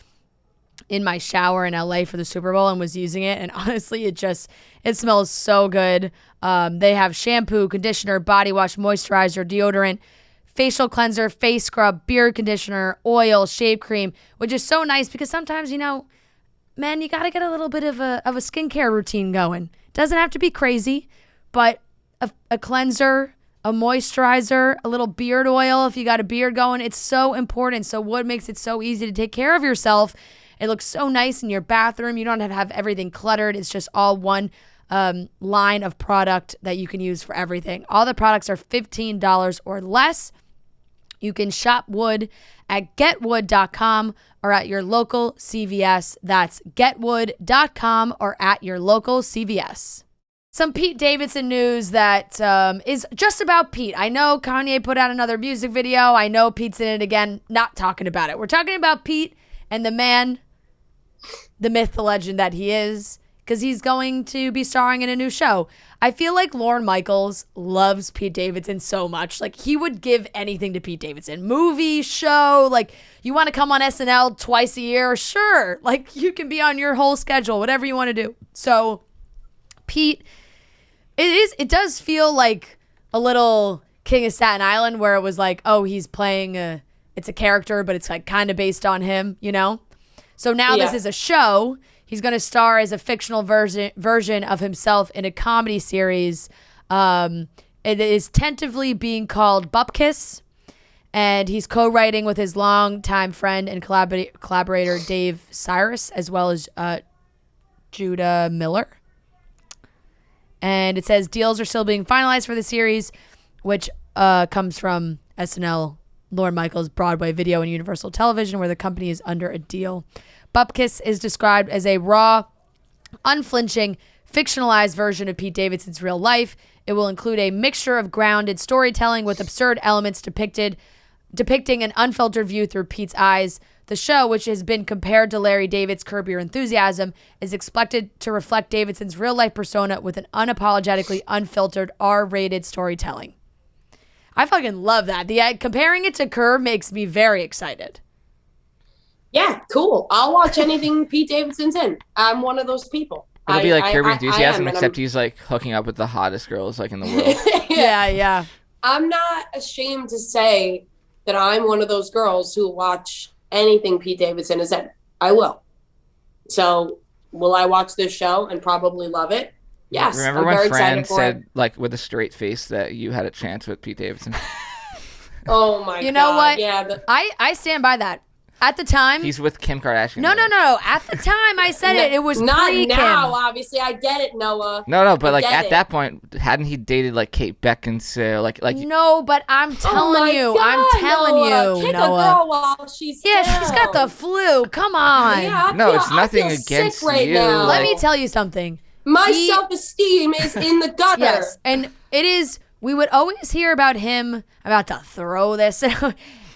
in my shower in LA for the Super Bowl and was using it, and honestly it smells so good. They have shampoo, conditioner, body wash, moisturizer, deodorant, facial cleanser, face scrub, beard conditioner, oil, shave cream, which is so nice because sometimes men, you got to get a little bit of a skincare routine going. Doesn't have to be crazy, but a cleanser, a moisturizer, a little beard oil if you got a beard going. It's so important. So Wood makes it so easy to take care of yourself. It looks so nice in your bathroom. You don't have everything cluttered. It's just all one line of product that you can use for everything. All the products are $15 or less. You can shop Wood at getwood.com or at your local CVS. That's getwood.com or at your local CVS. Some Pete Davidson news that is just about Pete. I know Kanye put out another music video. I know Pete's in it again. Not talking about it. We're talking about Pete and the man, the myth, the legend that he is, because he's going to be starring in a new show. I feel like Lorne Michaels loves Pete Davidson so much. Like, he would give anything to Pete Davidson. Movie, show, like, you want to come on SNL twice a year? Sure. Like, you can be on your whole schedule, whatever you want to do. So, Pete, it does feel like a little King of Staten Island, where it was like, oh, he's playing it's a character, but it's like kind of based on him, you know? So now this is a show. He's going to star as a fictional version of himself in a comedy series. It is tentatively being called Bupkis, and he's co-writing with his longtime friend and collaborator Dave Cyrus, as well as Judah Miller. And it says deals are still being finalized for the series, which comes from SNL, Lorne Michaels' Broadway Video and Universal Television, where the company is under a deal. Bupkis is described as a raw, unflinching, fictionalized version of Pete Davidson's real life. It will include a mixture of grounded storytelling with absurd elements depicting an unfiltered view through Pete's eyes. The show, which has been compared to Larry David's Curb Your Enthusiasm, is expected to reflect Davidson's real-life persona with an unapologetically unfiltered R-rated storytelling. I fucking love that. Comparing it to Curb makes me very excited. Yeah, cool. I'll watch anything Pete Davidson's in. I'm one of those people. It'll be like Curb Your Enthusiasm, except he's like hooking up with the hottest girls like in the world. Yeah. I'm not ashamed to say that I'm one of those girls who watch anything Pete Davidson is in. I will. So will I watch this show and probably love it? Yes. Remember when Fran said, like, with a straight face that you had a chance with Pete Davidson? Oh my God. You know what? Yeah. I stand by that. At the time, he's with Kim Kardashian. No. At the time I said it was not pre-Kim. now. Obviously, I get it, Noah. No, but like at that point, hadn't he dated like Kate Beckinsale? Like no, but I'm telling you, Noah. Kick a girl while she's down. She's got the flu. Come on. Yeah, it's nothing against you. Now. Let me tell you something. My self-esteem is in the gutter. Yes, and it is. We would always hear about him. I'm about to throw this.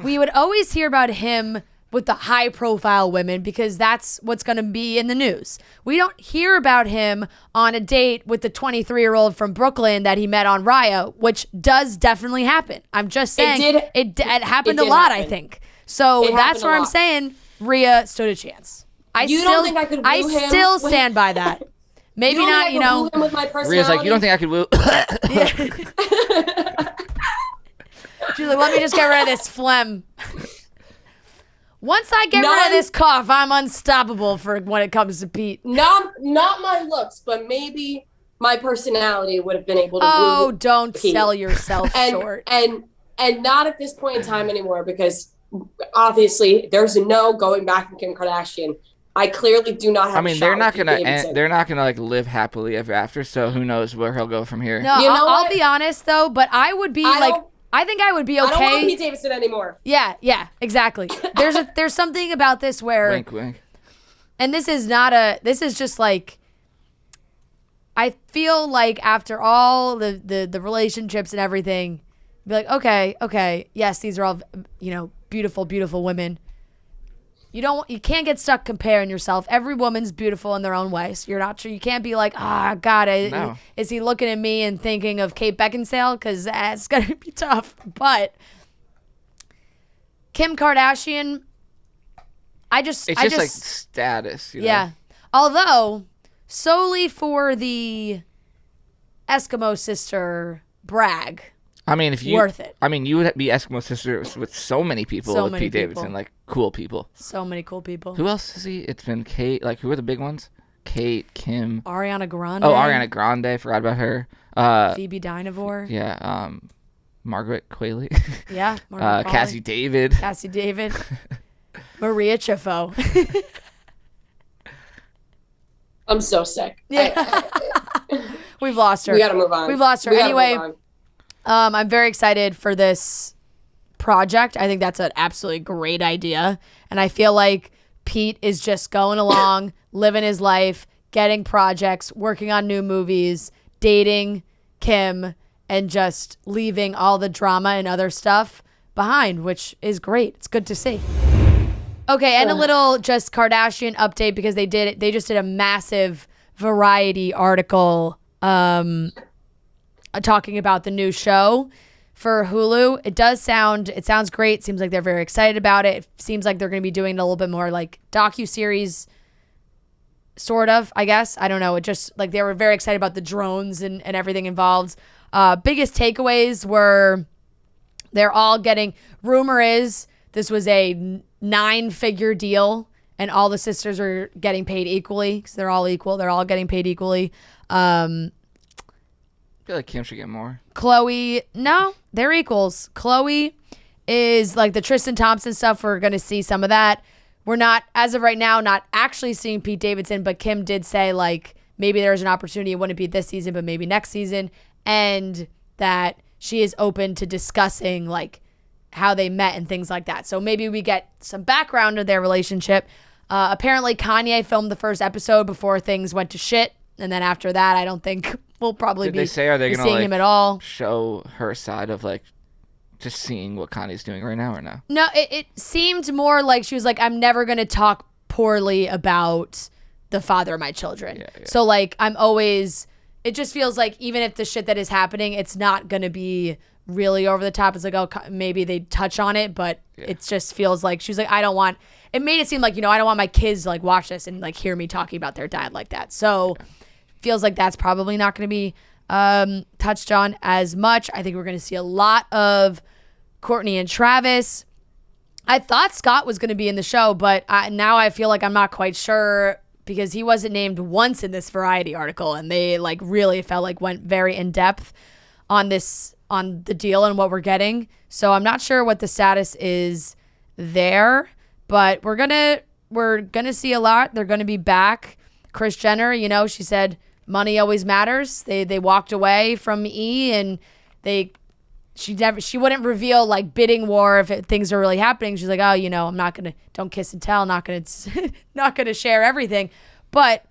We would always hear about him with the high-profile women because that's what's going to be in the news. We don't hear about him on a date with the 23-year-old from Brooklyn that he met on Raya, which does definitely happen. I'm just saying it happened a lot, I think. So that's where I'm saying Rhea stood a chance. Don't think I could woo him? I still stand by that. Maybe not, you know. Woo him with my personality? Rhea's like, you don't think I could woo? She's like, let me just get rid of this phlegm. Once I get rid of this cough, I'm unstoppable for when it comes to Pete. Not my looks, but maybe my personality would have been able to woo Oh, don't Pete. sell yourself short. And not at this point in time anymore, because obviously there's no going back to Kim Kardashian. I clearly do not have. I mean, they're not gonna like live happily ever after. So who knows where he'll go from here? No, I'll be honest though, but I would be I think I would be okay. I don't want Pete Davidson anymore. Yeah, exactly. There's something about this where wink, wink. And this is just like, I feel like after all the relationships and everything, be like, okay, yes, these are all, you know, beautiful, beautiful women. You can't get stuck comparing yourself. Every woman's beautiful in their own way. So you're not sure. You can't be like, God, is he looking at me and thinking of Kate Beckinsale? Because it's going to be tough. But Kim Kardashian, it's just like status. You know? Yeah. Although, solely for the Eskimo sister brag. I mean, if you worth it. I mean, you would be Eskimo sisters with so many people with Pete Davidson, like cool people. So many cool people. Who else is he? It's been Kate. Like, who are the big ones? Kate, Kim, Ariana Grande. Oh, Ariana Grande. Forgot about her. Phoebe Dynevor. Yeah. Margaret Qualley. Yeah. Cassie David. Maria Chifo. I'm so sick. Yeah. We've lost her. We gotta move on. We've lost her. Anyway, I'm very excited for this project. I think that's an absolutely great idea. And I feel like Pete is just going along, living his life, getting projects, working on new movies, dating Kim, and just leaving all the drama and other stuff behind, which is great. It's good to see. Okay, and a little just Kardashian update because they just did a massive Variety article talking about the new show for Hulu. It sounds great. Seems like they're very excited about it. It seems like they're going to be doing it a little bit more like docuseries, sort of, I guess. I don't know. It just like they were very excited about the drones and everything involved. Biggest takeaways were they're all getting, rumor is this was a 9-figure deal and all the sisters are getting paid equally because they're all equal. They're all getting paid equally. I feel like Kim should get more. Chloe, no, they're equals. Chloe is like the Tristan Thompson stuff. We're going to see some of that. We're not, as of right now, not actually seeing Pete Davidson, but Kim did say like maybe there's an opportunity. It wouldn't be this season, but maybe next season. And that she is open to discussing like how they met and things like that. So maybe we get some background of their relationship. Apparently Kanye filmed the first episode before things went to shit. And then after that, I don't think we'll probably Did they say, are they gonna seeing like him at all. Show her side of like just seeing what Kanye's doing right now or no? No, it seemed more like she was like, I'm never going to talk poorly about the father of my children. Yeah. So like it just feels like even if the shit that is happening, it's not going to be really over the top. It's like, oh, maybe they touch on it, but it just feels like she's like, it made it seem like, I don't want my kids to like watch this and like hear me talking about their dad like that. So feels like that's probably not going to be touched on as much. I think we're going to see a lot of Kourtney and Travis. I thought Scott was going to be in the show, but now I feel like I'm not quite sure because he wasn't named once in this Variety article, and they like really felt like went very in depth on the deal and what we're getting. So I'm not sure what the status is there, but we're gonna see a lot. They're gonna be back. Kris Jenner, she said money always matters. They walked away from E, and she wouldn't reveal like bidding war if things are really happening. She's like, oh, I'm not gonna, don't kiss and tell, not gonna share everything. But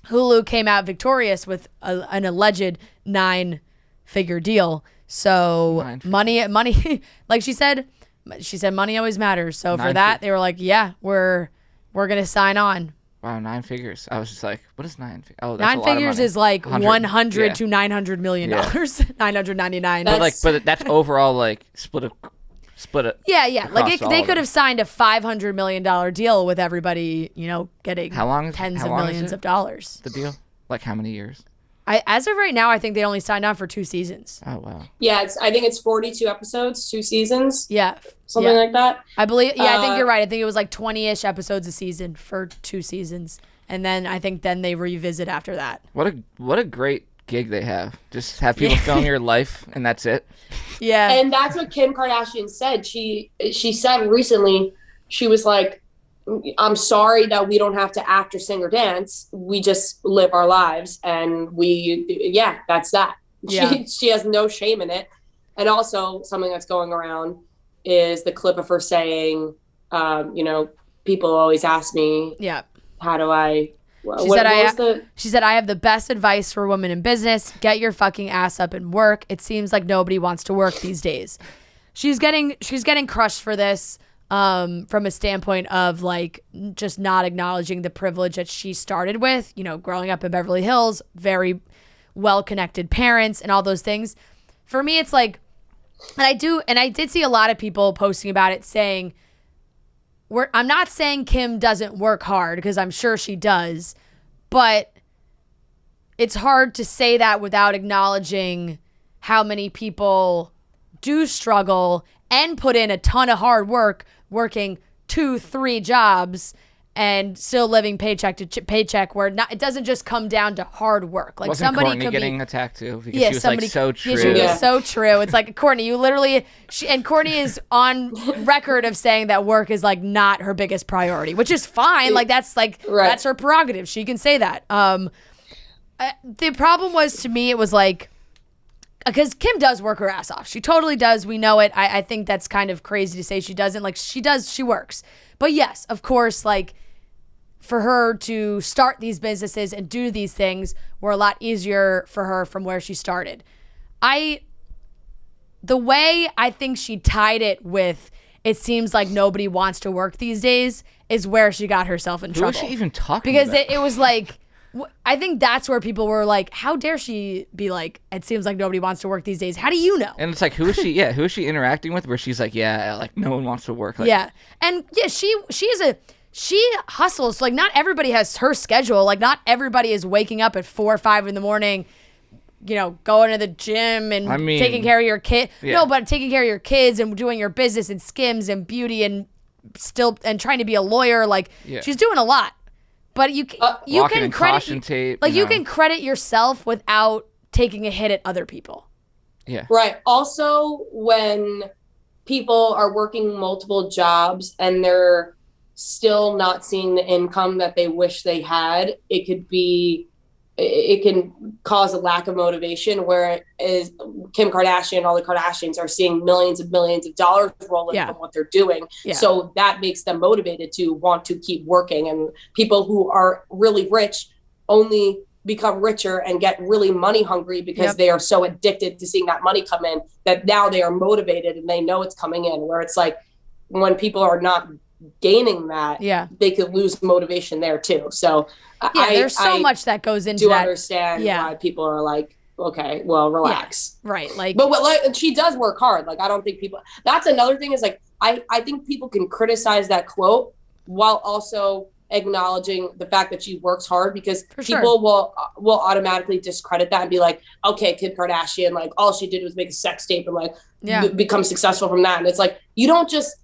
Hulu came out victorious with an alleged 9-figure deal. So money, like she said money always matters. So for that, they were like, yeah, we're gonna sign on. Wow, 9 figures. I was just like, what is 9 figures? Oh, that's 9 a lot of figures money. is like 100 to $900 million. $999. But that's overall like split it. Yeah. Like they could have signed a $500 million deal with everybody, getting tens of millions of dollars. The deal? Like how many years? As of right now, I think they only signed on for 2 seasons. Oh, wow. Yeah, I think it's 42 episodes, 2 seasons. Yeah. Something like that. I believe, I think you're right. I think it was like 20-ish episodes a season for 2 seasons. And then I think they revisit after that. What a great gig they have. Just have people film your life and that's it. Yeah. And that's what Kim Kardashian said. She said recently, she was like, I'm sorry that we don't have to act or sing or dance. We just live our lives, and that's that. Yeah. She has no shame in it. And also something that's going around is the clip of her saying, people always ask me, how do I, she said, I have the best advice for women in business. Get your fucking ass up and work. It seems like nobody wants to work these days. She's getting crushed for this. From a standpoint of like just not acknowledging the privilege that she started with, growing up in Beverly Hills, very well-connected parents and all those things. For me, it's like, and I did see a lot of people posting about it saying, I'm not saying Kim doesn't work hard because I'm sure she does, but it's hard to say that without acknowledging how many people do struggle and put in a ton of hard work, working 2-3 jobs and still living paycheck to paycheck, where it doesn't just come down to hard work. Like, wasn't somebody Kourtney could getting attacked too, because she was like so true. She was so true. It's like, Kourtney, you literally, and Kourtney is on record of saying that work is like not her biggest priority, which is fine. Like, that's that's her prerogative. She can say that. The problem was, to me, it was like, because Kim does work her ass off. She totally does. We know it. I think that's kind of crazy to say she doesn't. Like, she does. She works. But yes, of course, like, for her to start these businesses and do these things were a lot easier for her from where she started. The way I think she tied it with, it seems like nobody wants to work these days, is where she got herself in trouble. Who was she even talking about? Because it was like, I think that's where people were like, how dare she be like, it seems like nobody wants to work these days. How do you know? And it's like, who is she? Yeah, who is she interacting with? Where she's like, yeah, like no one wants to work. Like, yeah, and yeah, she hustles. Like, not everybody has her schedule. Like, not everybody is waking up at 4 or 5 in the morning, you know, going to the gym and taking care of your kid. Yeah. No, but taking care of your kids and doing your business and Skims and beauty and trying to be a lawyer. Like, she's doing a lot. But you can credit tape, like you can credit yourself without taking a hit at other people. Yeah. Right. Also, when people are working multiple jobs and they're still not seeing the income that they wish they had, it can cause a lack of motivation, where is Kim Kardashian and all the Kardashians are seeing millions of dollars roll in from what they're doing. Yeah. So that makes them motivated to want to keep working. And people who are really rich only become richer and get really money hungry because they are so addicted to seeing that money come in, that now they are motivated and they know it's coming in, where it's like, when people are not gaining that, they could lose motivation there too. So there's so much that goes into that. I understand why people are like, okay, well, relax. Yeah, right. Like, but like, she does work hard. Like, I don't think people, that's another thing, is like, I think people can criticize that quote while also acknowledging the fact that she works hard, because people will automatically discredit that and be like, okay, Kim Kardashian, like, all she did was make a sex tape and like become successful from that. And it's like, you don't just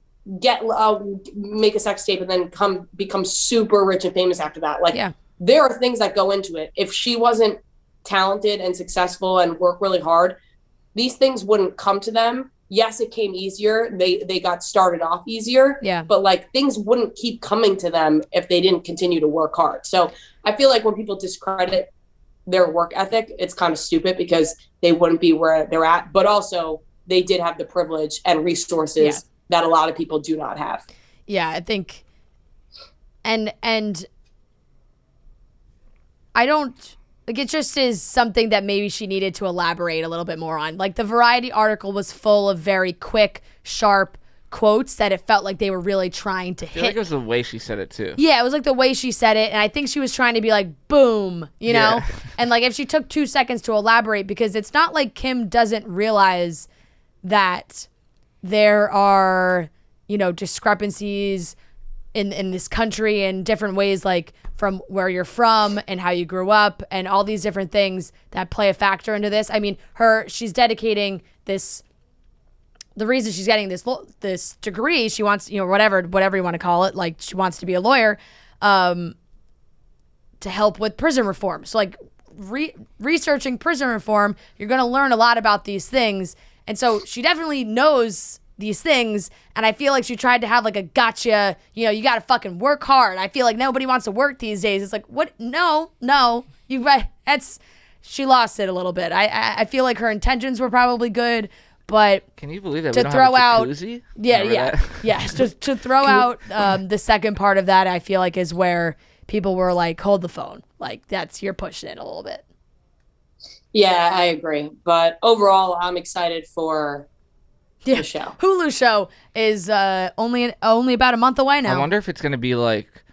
make a sex tape and then become super rich and famous after that. Like, there are things that go into it. If she wasn't talented and successful and worked really hard, these things wouldn't come to them. Yes, it came easier. They got started off easier. Yeah. But like, things wouldn't keep coming to them if they didn't continue to work hard. So I feel like when people discredit their work ethic, it's kind of stupid, because they wouldn't be where they're at. But also, they did have the privilege and resources that a lot of people do not have. Yeah, I think, and I don't, like, it just is something that maybe she needed to elaborate a little bit more on. Like, the Variety article was full of very quick, sharp quotes that it felt like they were really trying to hit. I feel like it was the way she said it too. Yeah, it was like the way she said it, and I think she was trying to be like, boom, you know? And like, if she took 2 seconds to elaborate, because it's not like Kim doesn't realize that there are, you know, discrepancies in this country in different ways, like from where you're from and how you grew up and all these different things that play a factor into this. I mean, she's dedicating this, the reason she's getting this degree, she wants, you know, whatever you want to call it, like, she wants to be a lawyer, to help with prison reform. So like, researching prison reform, you're going to learn a lot about these things. And so she definitely knows these things, and I feel like she tried to have like a gotcha, you know, you got to fucking work hard. I feel like nobody wants to work these days. It's like, what? No, she lost it a little bit. I feel like her intentions were probably good, but can you believe that to we don't throw have a out, jacuzzi? To throw out the second part of that, I feel like is where people were like, hold the phone, like, you're pushing it a little bit. Yeah, I agree. But overall, I'm excited for the show. Hulu show is only about a month away now. I wonder if it's going to be like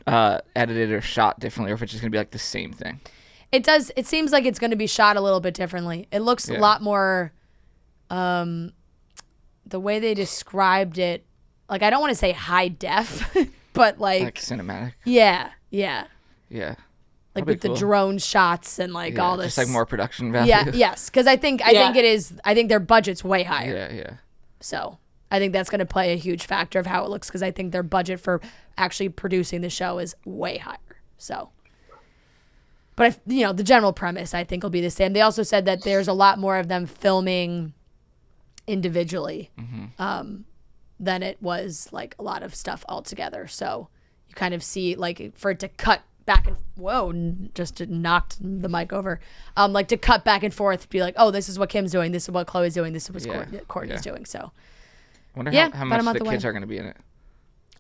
edited or shot differently, or if it's just going to be like the same thing. It seems like it's going to be shot a little bit differently. It looks a lot more, the way they described it, like, I don't want to say high def, but like cinematic. Yeah. like with the drone shots and like all this. Just like more production value. Yeah, yes, because I think it is. I think their budget's way higher. Yeah. So I think that's going to play a huge factor of how it looks because I think their budget for actually producing the show is way higher. So, but the general premise I think will be the same. They also said that there's a lot more of them filming individually than it was like a lot of stuff all together. So you kind of see like for it to cut back and just knocked the mic over. Like to cut back and forth, be like, oh, this is what Kim's doing, this is what Chloe's doing, this is what Kourtney's doing. So I wonder how much the kids are going to be in it.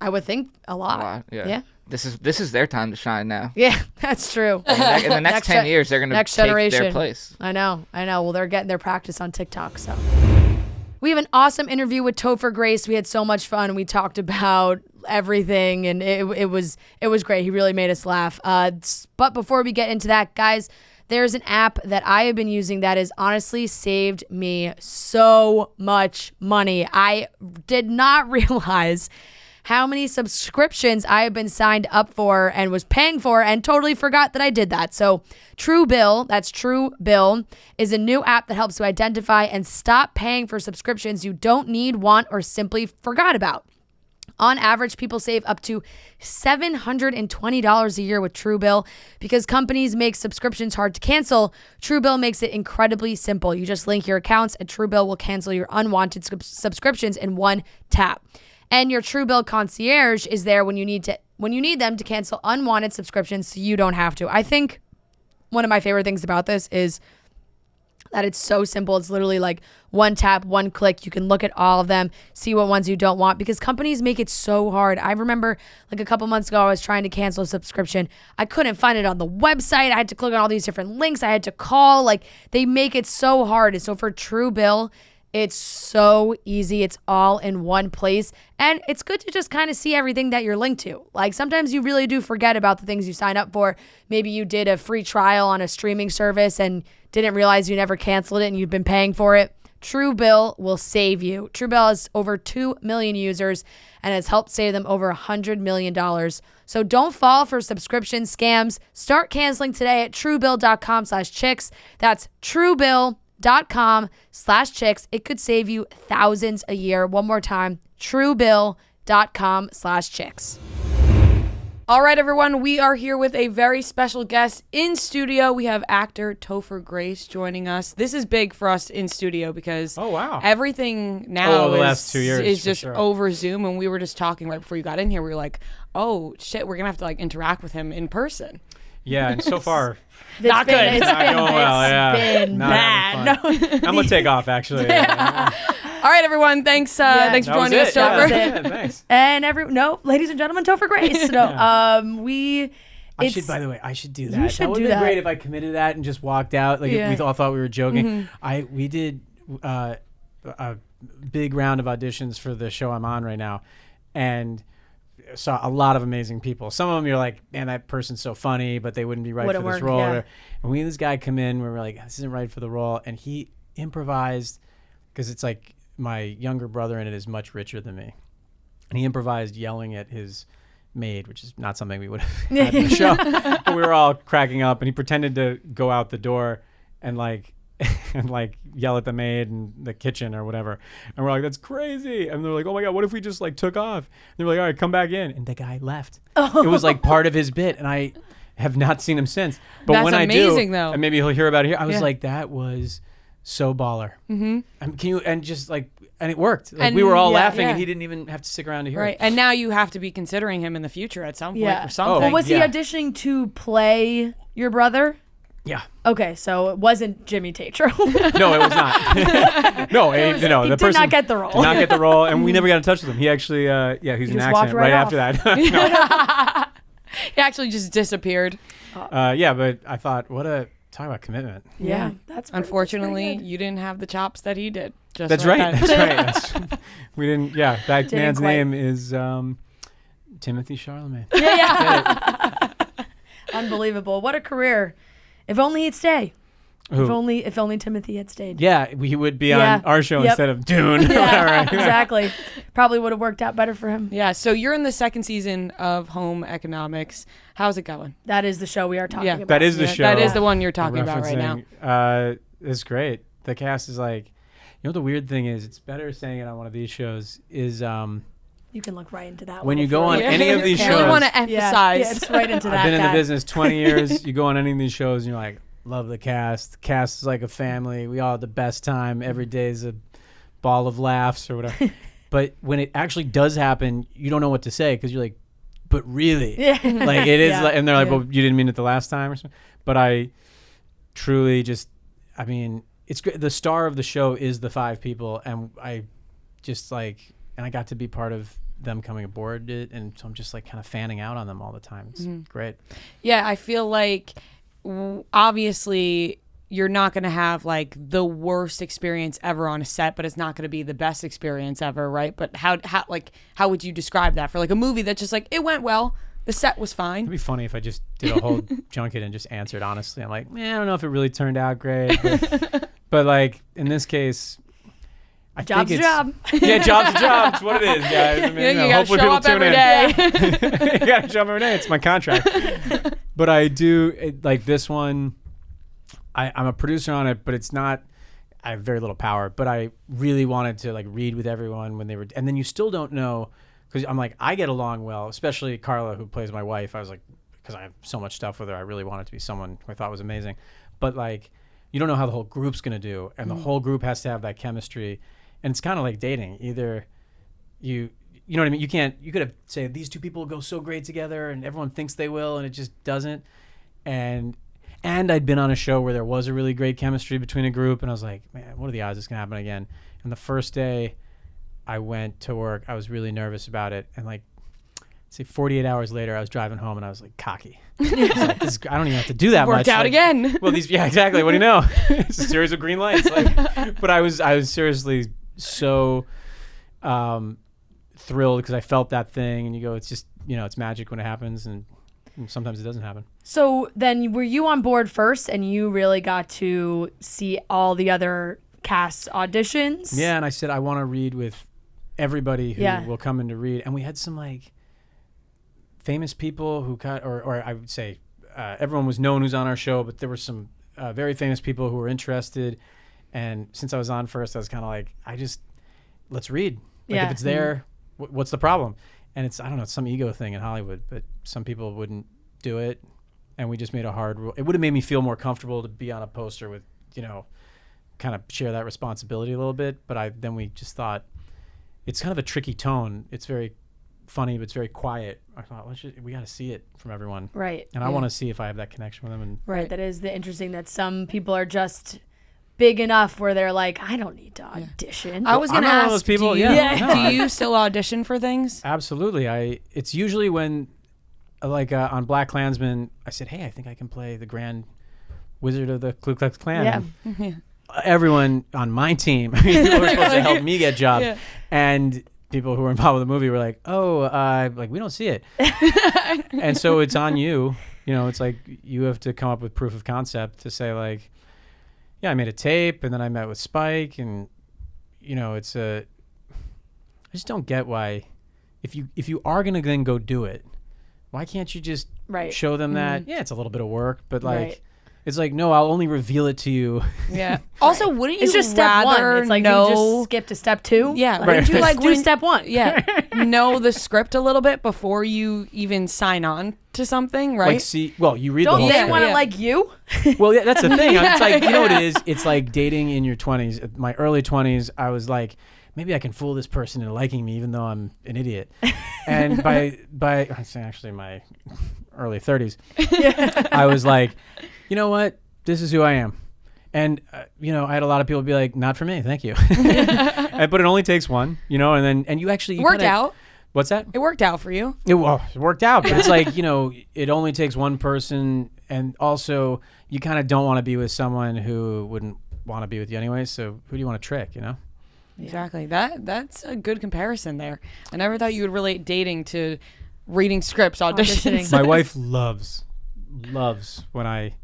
I would think a lot. Yeah. This is their time to shine now. Yeah, that's true. In the next 10 years, they're going to take their place. I know. Well, they're getting their practice on TikTok, so. We have an awesome interview with Topher Grace. We had so much fun. We talked about everything, and it was great. He really made us laugh. But before we get into that, guys, there's an app that I have been using that has honestly saved me so much money. I did not realize how many subscriptions I have been signed up for and was paying for and totally forgot that I did that. So Truebill, that's Truebill, is a new app that helps you identify and stop paying for subscriptions you don't need, want, or simply forgot about. On average, people save up to $720 a year with Truebill. Because companies make subscriptions hard to cancel, Truebill makes it incredibly simple. You just link your accounts and Truebill will cancel your unwanted subscriptions in one tap. And your Truebill concierge is there when you need them to cancel unwanted subscriptions so you don't have to. I think one of my favorite things about this is that it's so simple. It's literally like one tap, one click. You can look at all of them, see what ones you don't want, because companies make it so hard. I remember like a couple months ago, I was trying to cancel a subscription. I couldn't find it on the website. I had to click on all these different links. I had to call. Like they make it so hard. And so for Truebill, it's so easy. It's all in one place. And it's good to just kind of see everything that you're linked to. Like sometimes you really do forget about the things you sign up for. Maybe you did a free trial on a streaming service and didn't realize you never canceled it and you've been paying for it. Truebill will save you. Truebill has over 2 million users and has helped save them over $100 million. So don't fall for subscription scams. Start canceling today at Truebill.com/chicks. That's Truebill.com/chicks. It could save you thousands a year. One more time, Truebill.com/chicks. All right, everyone, we are here with a very special guest in studio. We have actor Topher Grace joining us. This is big for us in studio because everything now the last 2 years is just over Zoom. And we were just talking right before you got in here. We were like, oh, shit, we're going to have to like interact with him in person. Yeah, and so far, not good. It's not going well. Been bad. No. I'm going to take off, actually. All right, everyone. Thanks for joining us, Topher. Yeah, thanks. And ladies and gentlemen, Topher Grace. By the way, I should do that. You should that would have been great if I committed that and just walked out. Like we all thought we were joking. We did a big round of auditions for the show I'm on right now, and saw a lot of amazing people. Some of them you're like, man, that person's so funny, but they wouldn't be right for this role. Yeah. And we had this guy come in where we're like, this isn't right for the role, and he improvised because it's like my younger brother in it is much richer than me, and he improvised yelling at his maid, which is not something we would have had in the show. But we were all cracking up, and he pretended to go out the door and like yell at the maid in the kitchen or whatever. And we're like, that's crazy. And they're like, oh my God, what if we just like took off? And they were like, all right, come back in. And the guy left. It was like part of his bit. And I have not seen him since. But that's when amazing, I do, though. And maybe he'll hear about it here, I was like, that was so baller. Mm-hmm. And it worked. Like, and we were all laughing and he didn't even have to stick around to hear it. And now you have to be considering him in the future at some point for something. Well, was he auditioning to play your brother? Yeah. Okay, so it wasn't Jimmy Tatro. No, it was not. He did not get the role. Did not get the role, and we never got in touch with him. He actually, he's an accident right after that. He actually just disappeared. But I thought, talk about commitment. Yeah, that's unfortunately you didn't have the chops that he did. That's right. We didn't. Yeah, that man's name is Timothy Charlemagne. Yeah. Unbelievable! What a career. If only he'd stay. Who? If only Timothy had stayed. Yeah, we would be on our show instead of Dune. Yeah, exactly. Probably would have worked out better for him. Yeah, so you're in the second season of Home Economics. How's it going? That is the show we are talking about. That is the show. That is the one you're talking about right now. It's great. The cast is like, you know what the weird thing is? It's better saying it on one of these shows is you can look right into that when you go on any of these shows. I really want to emphasize. Yeah, it's right into that. I've been in the business 20 years. You go on any of these shows and you're like, love the cast. The cast is like a family. We all have the best time. Every day is a ball of laughs or whatever. But when it actually does happen, you don't know what to say because you're like, but really? Like it is. Like, and they're like, well, you didn't mean it the last time or something. But I truly it's great. The star of the show is the 5 people. And I just like, and I got to be part of them coming aboard it. And so I'm just like kind of fanning out on them all the time. It's great. Yeah, I feel like obviously you're not going to have like the worst experience ever on a set, but it's not going to be the best experience ever, right? But how would you describe that for like a movie that's just like, it went well, the set was fine? It'd be funny if I just did a whole junket and just answered honestly. I'm like, man, I don't know if it really turned out great, but like in this case, job's a job. Yeah, job's a job. It's what it is, guys. I mean, you gotta show up every day. You gotta show up every day. It's my contract. But I do like this one. I'm a producer on it, but it's not. I have very little power. But I really wanted to like read with everyone when they were, and then you still don't know because I'm like I get along well, especially Carla who plays my wife. I was like because I have so much stuff with her. I really wanted to be someone who I thought was amazing. But like you don't know how the whole group's gonna do, and the whole group has to have that chemistry. And it's kind of like dating. Either you know what I mean? You could have said these 2 people will go so great together and everyone thinks they will and it just doesn't. And I'd been on a show where there was a really great chemistry between a group and I was like, man, what are the odds this can happen again? And the first day I went to work, I was really nervous about it. And like, say 48 hours later, I was driving home and I was like cocky. I was like, I don't even have to do that much. Worked out again. Well, exactly. What do you know? It's a series of green lights. Like, but I was seriously so thrilled because I felt that thing and you go, it's just, it's magic when it happens and sometimes it doesn't happen. So then were you on board first and you really got to see all the other cast auditions? Yeah, and I said, I want to read with everybody who will come in to read. And we had some like famous people who or I would say everyone was known who's on our show, but there were some very famous people who were interested. And since I was on first, I was kind of like, let's read. Like if it's there, what's the problem? And it's, I don't know, it's some ego thing in Hollywood, but some people wouldn't do it. And we just made a hard rule. It would have made me feel more comfortable to be on a poster with, kind of share that responsibility a little bit. But then we just thought it's kind of a tricky tone. It's very funny, but it's very quiet. I thought, we got to see it from everyone. Right. And I want to see if I have that connection with them. And right. That is the interesting that some people are just big enough where they're like, I don't need to audition. I was going to ask, one of those people. Do you still audition for things? Absolutely. It's usually when, like on Black Klansman, I said, hey, I think I can play the Grand Wizard of the Ku Klux Klan. Yeah. Everyone on my team, people were supposed to help me get jobs. Yeah. And people who were involved with the movie were like, like we don't see it. And so it's on you. It's like you have to come up with proof of concept to say like, yeah, I made a tape and then I met with Spike and, I just don't get why if you are going to then go do it, why can't you just show them that, it's a little bit of work, but like, it's like, no, I'll only reveal it to you. Yeah. Also, wouldn't you it's just step one. It's like you just skip to step 2. Yeah. Wouldn't you like do step 1? Yeah. Know the script a little bit before you even sign on to something, right? Like you read the whole script. Don't they want to like you? Well, yeah, that's the thing. It's like, you know what it is? It's like dating in your 20s. My early 20s, I was like, maybe I can fool this person into liking me even though I'm an idiot. And by actually my early 30s, I was like, you know what? This is who I am. And, I had a lot of people be like, not for me. Thank you. But it only takes one, and you actually... Worked out. What's that? It worked out for you. It worked out. But it's like, it only takes one person. And also, you kind of don't want to be with someone who wouldn't want to be with you anyway. So who do you want to trick, Exactly. That's a good comparison there. I never thought you would relate dating to reading scripts, auditioning. My wife loves when I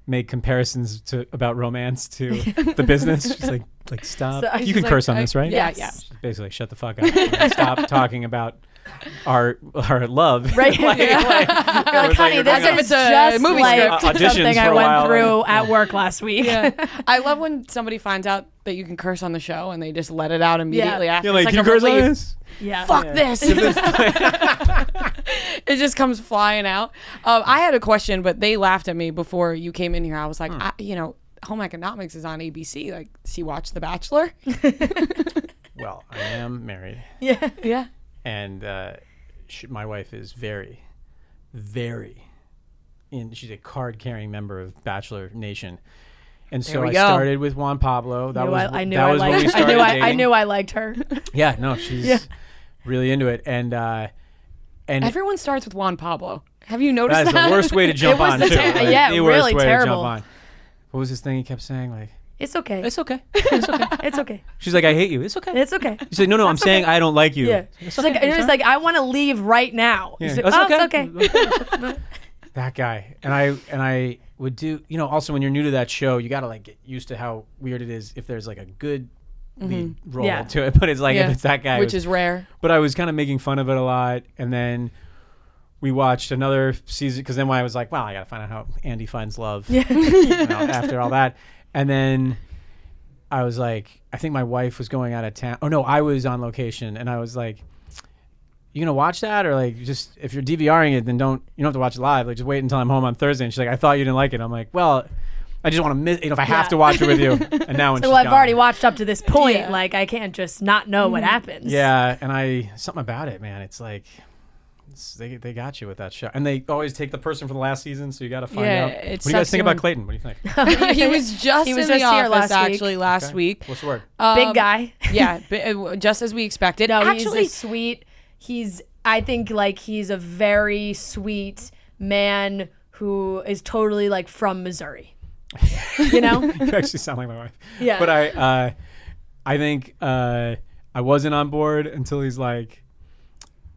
make comparisons about romance to the business. She's like stop. So You can curse on this, right? Yes. Yeah. Basically, shut the fuck up. Stop talking about our love. Right. Like, honey, this if is it's a just movie like script. something I went through at work last week. Yeah. I love when somebody finds out that you can curse on the show and they just let it out immediately after. You're like, It's you like a curse on relief. this? Yeah. Fuck this. It just comes flying out. I had a question, but they laughed at me before you came in here. I was like, Home Economics is on ABC. Like, does he watch The Bachelor? Well, I am married. Yeah. Yeah. And my wife is very, very she's a card-carrying member of Bachelor Nation. And so I started with Juan Pablo. I knew I liked her. Yeah, no, she's really into it. And Everyone starts with Juan Pablo. Have you noticed that? That's the worst way to jump on, too. Yeah, the really worst way terrible. to jump on. What was this thing he kept saying? Like, It's okay. it's okay. It's okay. It's okay. She's like, I hate you. It's okay. It's okay. She's like, no, I'm saying I don't like you. Yeah. It's She's like, I want to leave right now. Yeah. He's like, It's it's okay. That guy. And I would do, also when you're new to that show, you got to like get used to how weird it is if there's like a good lead role to it. But it's like, if it's that guy. Which is rare. But I was kind of making fun of it a lot. And then we watched another season because then I was like, well, I got to find out how Andy finds love after all that. And then I was like, I think my wife was going out of town. Oh, no, I was on location. And I was like, you going to watch that? Or like, just if you're DVRing it, then you don't have to watch it live. Like, just wait until I'm home on Thursday. And she's like, I thought you didn't like it. I'm like, well, I just want to miss, if I have to watch it with you. And now when so she's I've gone. already watched up to this point. Like, I can't just not know what happens. Yeah. And something about it, man. It's like, they got you with that show. And they always take the person from the last season. So you got to find out. What do you guys think about Clayton? What do you think? He was just in the office last week. What's the word? Big guy. Yeah. Just as we expected. No, actually, he's a sweet. I think like he's a very sweet man who is totally like from Missouri. You know? You actually sound like my wife. Yeah. But I think I wasn't on board until he's like,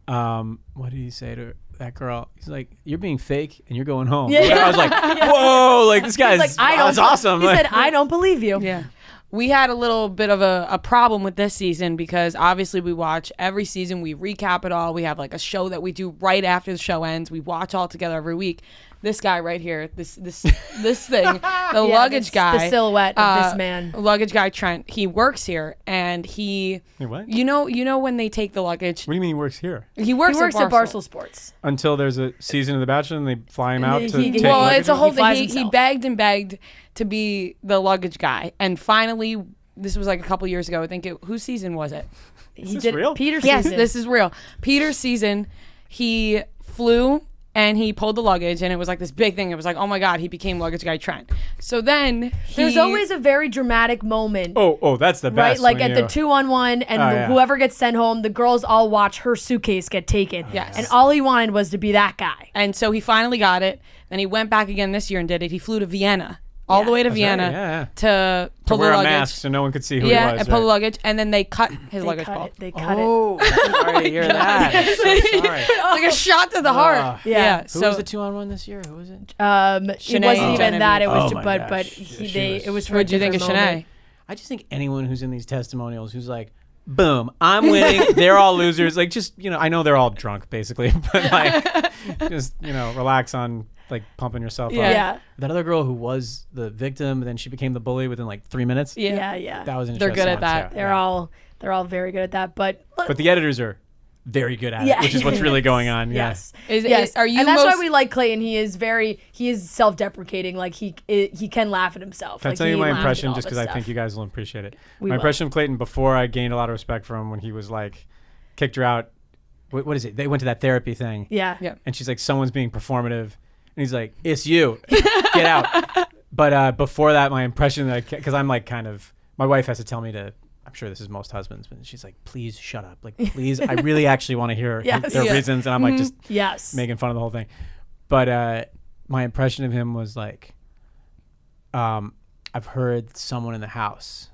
what did he say to that girl? He's like, you're being fake and you're going home. Yeah. I was like, whoa, like this guy's that's awesome. He said, I don't believe you. Yeah. We had a little bit of a problem with this season because obviously we watch every season. We recap it all. We have like a show that we do right after the show ends. We watch all together every week. This guy right here, this thing, the luggage guy, the silhouette of this man, luggage guy Trent. He works here, and he, Wait, what? you know when they take the luggage. What do you mean he works here? He works at Barstool Sports Until there's a season of The Bachelor and they fly him out to take well, luggage? it's a whole thing. He himself. begged and begged to be the luggage guy, and finally, this was like a couple years ago. I think whose season was it? He did real? Peter's Yes, season. this is real. Peter's season, he flew and he pulled the luggage, and it was like this big thing. It was like, oh my God, he became luggage guy Trent. So then there's always a very dramatic moment. Oh, that's the best. Right, like at the 2-on-1, and whoever gets sent home, the girls all watch her suitcase get taken. Yes. And all he wanted was to be that guy. And so he finally got it. Then he went back again this year and did it. He flew to Vienna. All the way to Vienna to pull wear the a luggage. mask so no one could see who he was. And pull the luggage, and then they cut his luggage ball. They cut it. Oh, sorry to hear that. I'm so sorry. Like a shot to the heart. Yeah. Who was the 2-on-1 this year? Who was it? It wasn't even that. It was, but it was for. What did you think of Shanae? I just think anyone who's in these testimonials who's like, boom, I'm winning. They're all losers. Like, just, I know they're all drunk basically, but like, just, relax on like pumping yourself up. Yeah. That other girl who was the victim, and then she became the bully within like 3 minutes. Yeah. That was interesting. They're good at that. They're all very good at that. But the editors are very good at it, which is what's really going on. Yes. Yes. Are you? And that's why we like Clayton. He is self-deprecating. Like he can laugh at himself. Can I tell you my impression, just because I think you guys will appreciate it? My impression of Clayton before I gained a lot of respect for him when he was like, kicked her out. What is it? They went to that therapy thing. Yeah. And she's like, someone's being performative. And he's like, it's you. Get out. But before that, my impression because I'm like my wife has to tell me to, I'm sure this is most husbands, but she's like, please shut up. Like, please, I really actually want to hear their reasons. And I'm like, just making fun of the whole thing. But my impression of him was like, I've heard someone in the house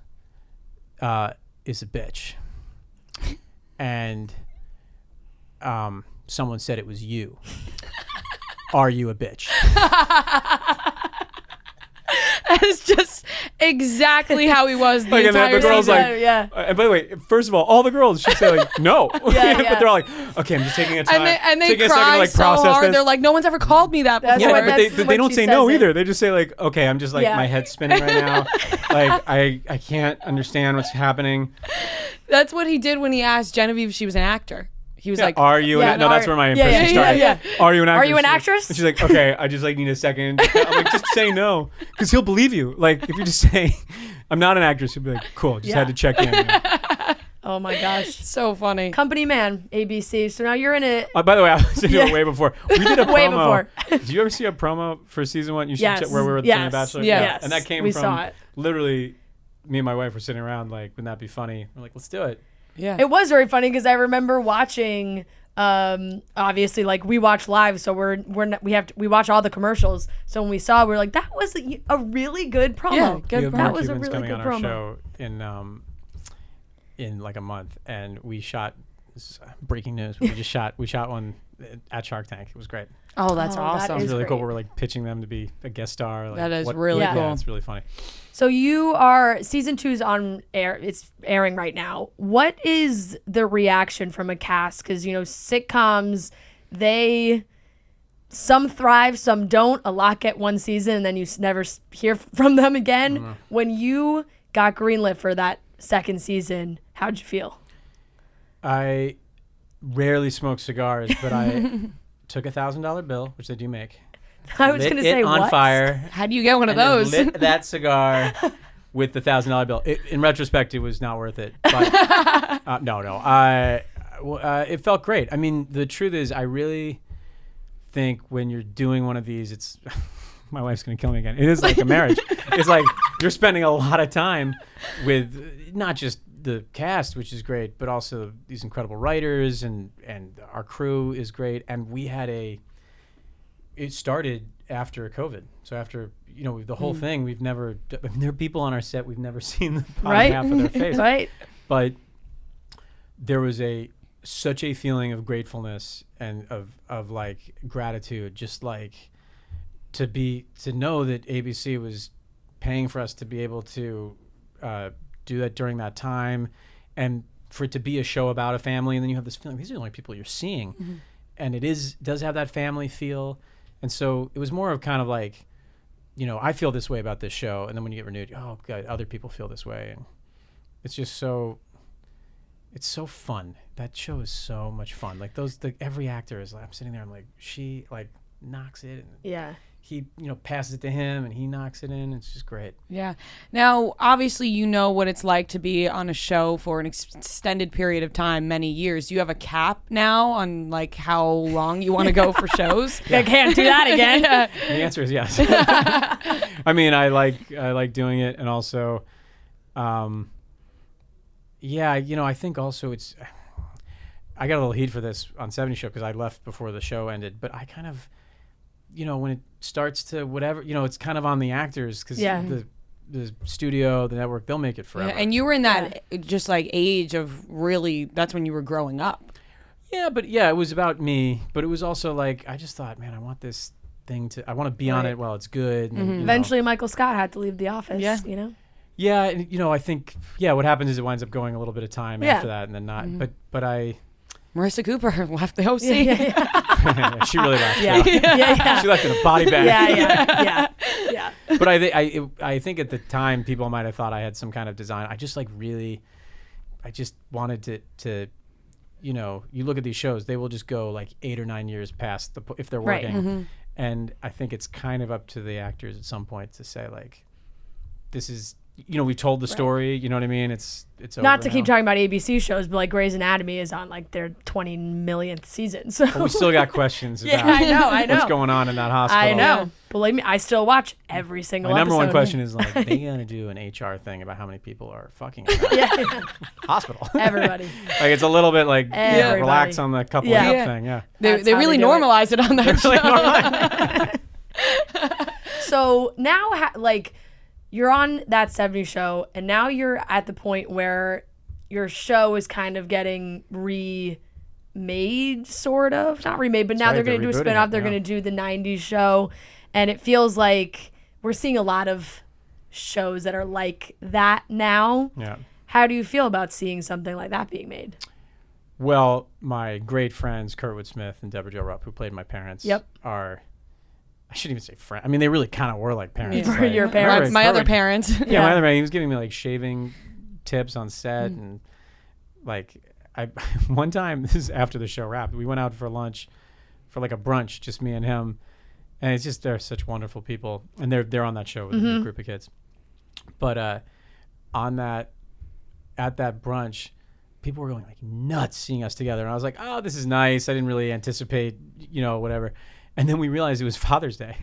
is a bitch. And someone said it was you. Are you a bitch? is just exactly how he was the entire the girl's season. and by the way, first of all the girls should say like no, but they're all like, okay, I'm just taking a time, and they taking cry a second to like so process hard. this. They're like, no one's ever called me that before. But they don't say no either. They just say like, okay, I'm just like my head's spinning right now. Like I can't understand what's happening. That's what he did when he asked Genevieve if she was an actor. He was like, "Are you?" No, that's where my impression started. Are you an actress? Are you an actress? And she's like, "Okay, I just like need a second." I'm like, "Just say no," because he'll believe you. Like if you just say, "I'm not an actress," he'll be like, "Cool, just had to check in." Oh my gosh, so funny. Company man, ABC. So now you're in it. By the way, I was into it way before. We did a promo. Way before. Did you ever see a promo for season 1? You should check where we were with the Bachelor. Yeah. And that came we from saw it. Literally, me and my wife were sitting around like, "Wouldn't that be funny?" We're like, "Let's do it." Yeah. It was very funny because I remember watching. Obviously, like we watch live, so we watch all the commercials. So when we saw, we were like, that was a really good promo. Yeah, good. That was a really good on promo. our show in like a month, and we shot breaking news. We shot one at Shark Tank. It was great. Oh, that's awesome. It was really cool. We're like pitching them to be a guest star. Like, that is really cool. Yeah, it's really funny. So you are season 2's on air. It's airing right now. What is the reaction from a cast? Because sitcoms, some thrive, some don't. A lot get one season, and then you never hear from them again. Mm-hmm. When you got greenlit for that second season, how'd you feel? I rarely smoke cigars, but I took $1,000 bill, which they do make. I was going to say, on what? fire. How do you get one of those? Lit that cigar with the $1,000 bill. In retrospect, it was not worth it. But no. It felt great. I mean, the truth is, I really think when you're doing one of these, it's my wife's going to kill me again. It is like a marriage. It's like you're spending a lot of time with not just the cast, which is great, but also these incredible writers, and our crew is great. And we had it started after COVID. So after, the whole thing, there are people on our set, we've never seen the bottom half of their face. Right. But there was such a feeling of gratefulness and of like gratitude, just like to know that ABC was paying for us to be able to do that during that time, and for it to be a show about a family, and then you have this feeling these are the only people you're seeing. Mm-hmm. And it does have that family feel. And so it was more of kind of like, I feel this way about this show. And then when you get renewed, oh God, other people feel this way. And it's just it's so fun. That show is so much fun. Like every actor is like, I'm sitting there, I'm like, she like knocks it. And he, passes it to him and he knocks it in. It's just great. Yeah. Now, obviously, what it's like to be on a show for an extended period of time, many years. Do you have a cap now on like how long you want to go for shows? I can't do that again. The answer is yes. I mean, I like doing it, and also, I think also I got a little heat for this on 70 Show because I left before the show ended, but I kind of, when it starts to whatever, it's kind of on the actors because the studio, the network, they'll make it forever. Yeah, and you were in that just like age of really, that's when you were growing up. Yeah, but it was about me, but it was also like, I just thought, man, I want this thing I want to be on it while it's good. And, Eventually Michael Scott had to leave the office, Yeah, and, I think, what happens is it winds up going a little bit of time after that and then not. Mm-hmm. But I... Marissa Cooper left the OC. She really left. Yeah. She left in a body bag. Yeah. But I think at the time people might have thought I had some kind of design. I just I just wanted to you look at these shows, they will just go like 8 or 9 years past if they're working. Right. Mm-hmm. And I think it's kind of up to the actors at some point to say like, this is, we've told the story, you know what I mean? It's over not to now. keep talking about ABC shows, but like Grey's Anatomy is on like their 20 millionth season. So but we still got questions about I know. what's going on in that hospital. I know. Believe me, I still watch every single My number episode. one question is like, they gonna do an HR thing about how many people are fucking in that hospital? Everybody. Like it's a little bit like relax on the coupling up thing. Yeah. They really normalize it on that show. So now you're on that 70 show, and now you're at the point where your show is kind of getting remade, sort of. Not remade, but now they're going to do a spinoff. They're going to do the 90s show, and it feels like we're seeing a lot of shows that are like that now. Yeah. How do you feel about seeing something like that being made? Well, my great friends, Kurtwood Smith and Deborah Jo Rupp, who played my parents, are, I shouldn't even say friends. I mean, they really kind of were like parents. For your parents. My other parents. Yeah, my other parents. He was giving me like shaving tips on set. And like, one time, this is after the show wrapped, we went out for lunch, for like a brunch, just me and him. And it's just, they're such wonderful people. And they're on that show with a group of kids. But at that brunch, people were going like nuts seeing us together. And I was like, oh, this is nice. I didn't really anticipate, whatever. And then we realized it was Father's Day.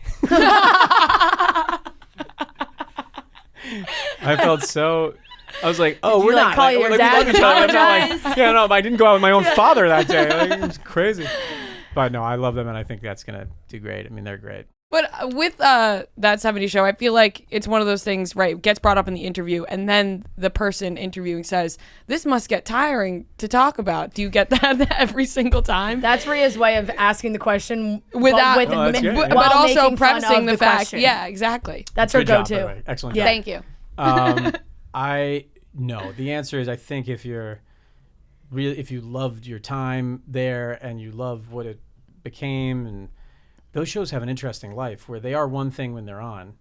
I felt so, I was like, oh, we're not. Call your dad and apologize? I didn't go out with my own father that day. Like, it was crazy. But no, I love them, and I think that's going to do great. I mean, they're great. But with that 70s show, I feel like it's one of those things, right? It gets brought up in the interview, and then the person interviewing says, "This must get tiring to talk about." Do you get that every single time? That's Rhea's way of asking the question but also prefacing the fact. Question. Yeah, exactly. That's her Good job, go-to. by the way. Excellent Yeah. job. Thank you. The answer is I think if you loved your time there and you love what it became, and those shows have an interesting life where they are one thing when they're on,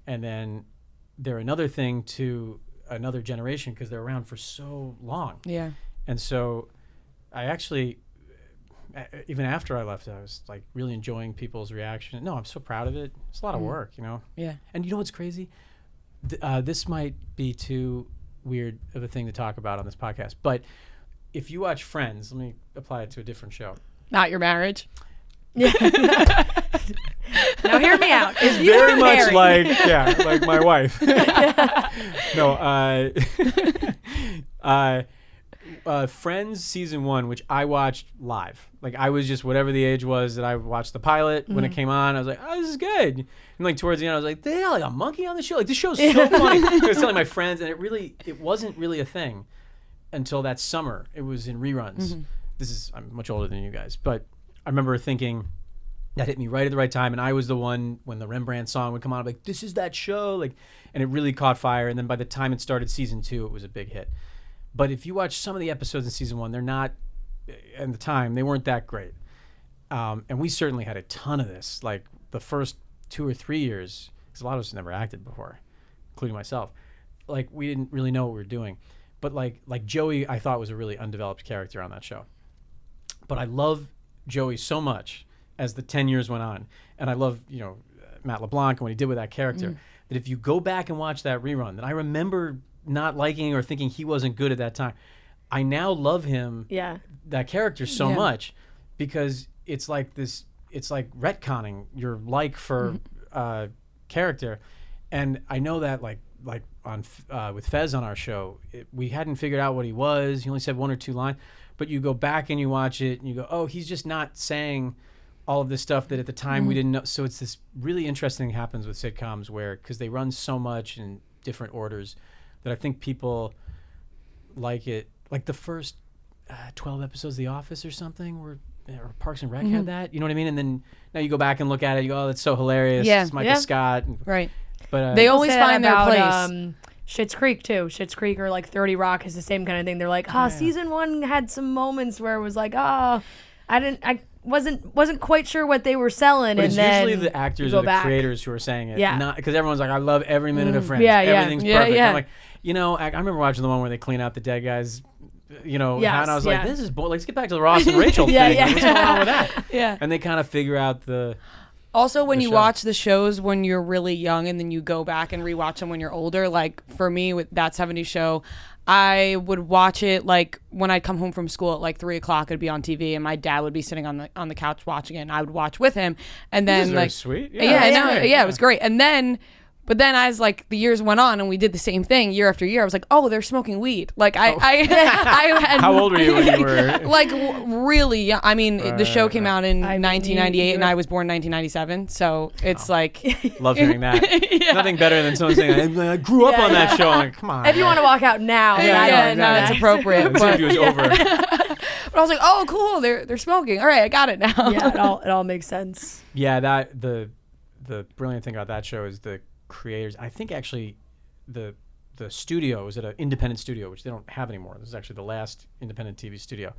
and then they're another thing to another generation because they're around for so long. Yeah. And so I actually, even after I left, I was like really enjoying people's reaction. No, I'm so proud of it. It's a lot of work, Yeah. And you know what's crazy? This might be too weird of a thing to talk about on this podcast, but if you watch Friends, let me apply it to a different show. Not your marriage. Now hear me out. It's very much like my wife. Friends season 1, which I watched live. Like I was just whatever the age was that I watched the pilot when it came on. I was like, oh, this is good. And like towards the end, I was like, they had like a monkey on the show. Like this show's so funny. I was telling my friends, and it wasn't really a thing until that summer. It was in reruns. I'm much older than you guys, but I remember thinking that hit me right at the right time, and I was the one when the Rembrandt song would come on, I'm like, this is that show, like, and it really caught fire. And then by the time it started season 2, it was a big hit. But if you watch some of the episodes in season 1, they're not, at the time, they weren't that great. And we certainly had a ton of this, like the first 2 or 3 years, because a lot of us never acted before, including myself. Like we didn't really know what we were doing. But like Joey, I thought was a really undeveloped character on that show. But I love Joey so much as the 10 years went on, and I love Matt LeBlanc and what he did with that character, that if you go back and watch that rerun, that I remember not liking or thinking he wasn't good at that time, I now love him, that character so much, because it's like retconning your like for character. And I know that like on with Fez on our show, we hadn't figured out what he was. He only said 1 or 2 lines. But you go back and you watch it and you go, oh, he's just not saying all of this stuff that at the time we didn't know. So it's this really interesting thing happens with sitcoms where, because they run so much in different orders, that I think people like it. Like the first 12 episodes of The Office or something, or Parks and Rec had that. You know what I mean? And then now you go back and look at it, you go, oh, that's so hilarious. Yeah. It's Michael Scott. Right. But they always find their place. Schitt's Creek too. Schitt's Creek or like 30 Rock is the same kind of thing. They're like, season 1 had some moments where it was like, I wasn't quite sure what they were selling. But and it's then usually the actors or the creators who are saying it. Yeah. Not because everyone's like, I love every minute of Friends. Yeah, Everything's perfect. Yeah. I'm like, I remember watching the one where they clean out the dead guys. And I was like, this is let's get back to the Ross and Rachel thing. What's going on with that? Yeah. And they kind of figure out the. Also, when you watch the shows when you're really young and then you go back and rewatch them when you're older, like for me with That 70s Show, I would watch it like when I'd come home from school at like 3 o'clock, it'd be on TV and my dad would be sitting on the couch watching it and I would watch with him. And then this is like, very sweet. It was great. But then as like the years went on and we did the same thing year after year, I was like, oh, they're smoking weed. Like I had. How old were you when you were? Like really young. I mean, the show came out in 1998 and I was born 1997. So it's like. Love hearing that. Nothing better than someone saying, I grew up on that show. I'm like, come on. If you want to walk out now. That's appropriate. This interview is over. But I was like, oh, cool. They're smoking. All right, I got it now. Yeah, it all makes sense. Yeah, the brilliant thing about that show is the creators. I think actually the studio was at an independent studio, which they don't have anymore. This is actually the last independent TV studio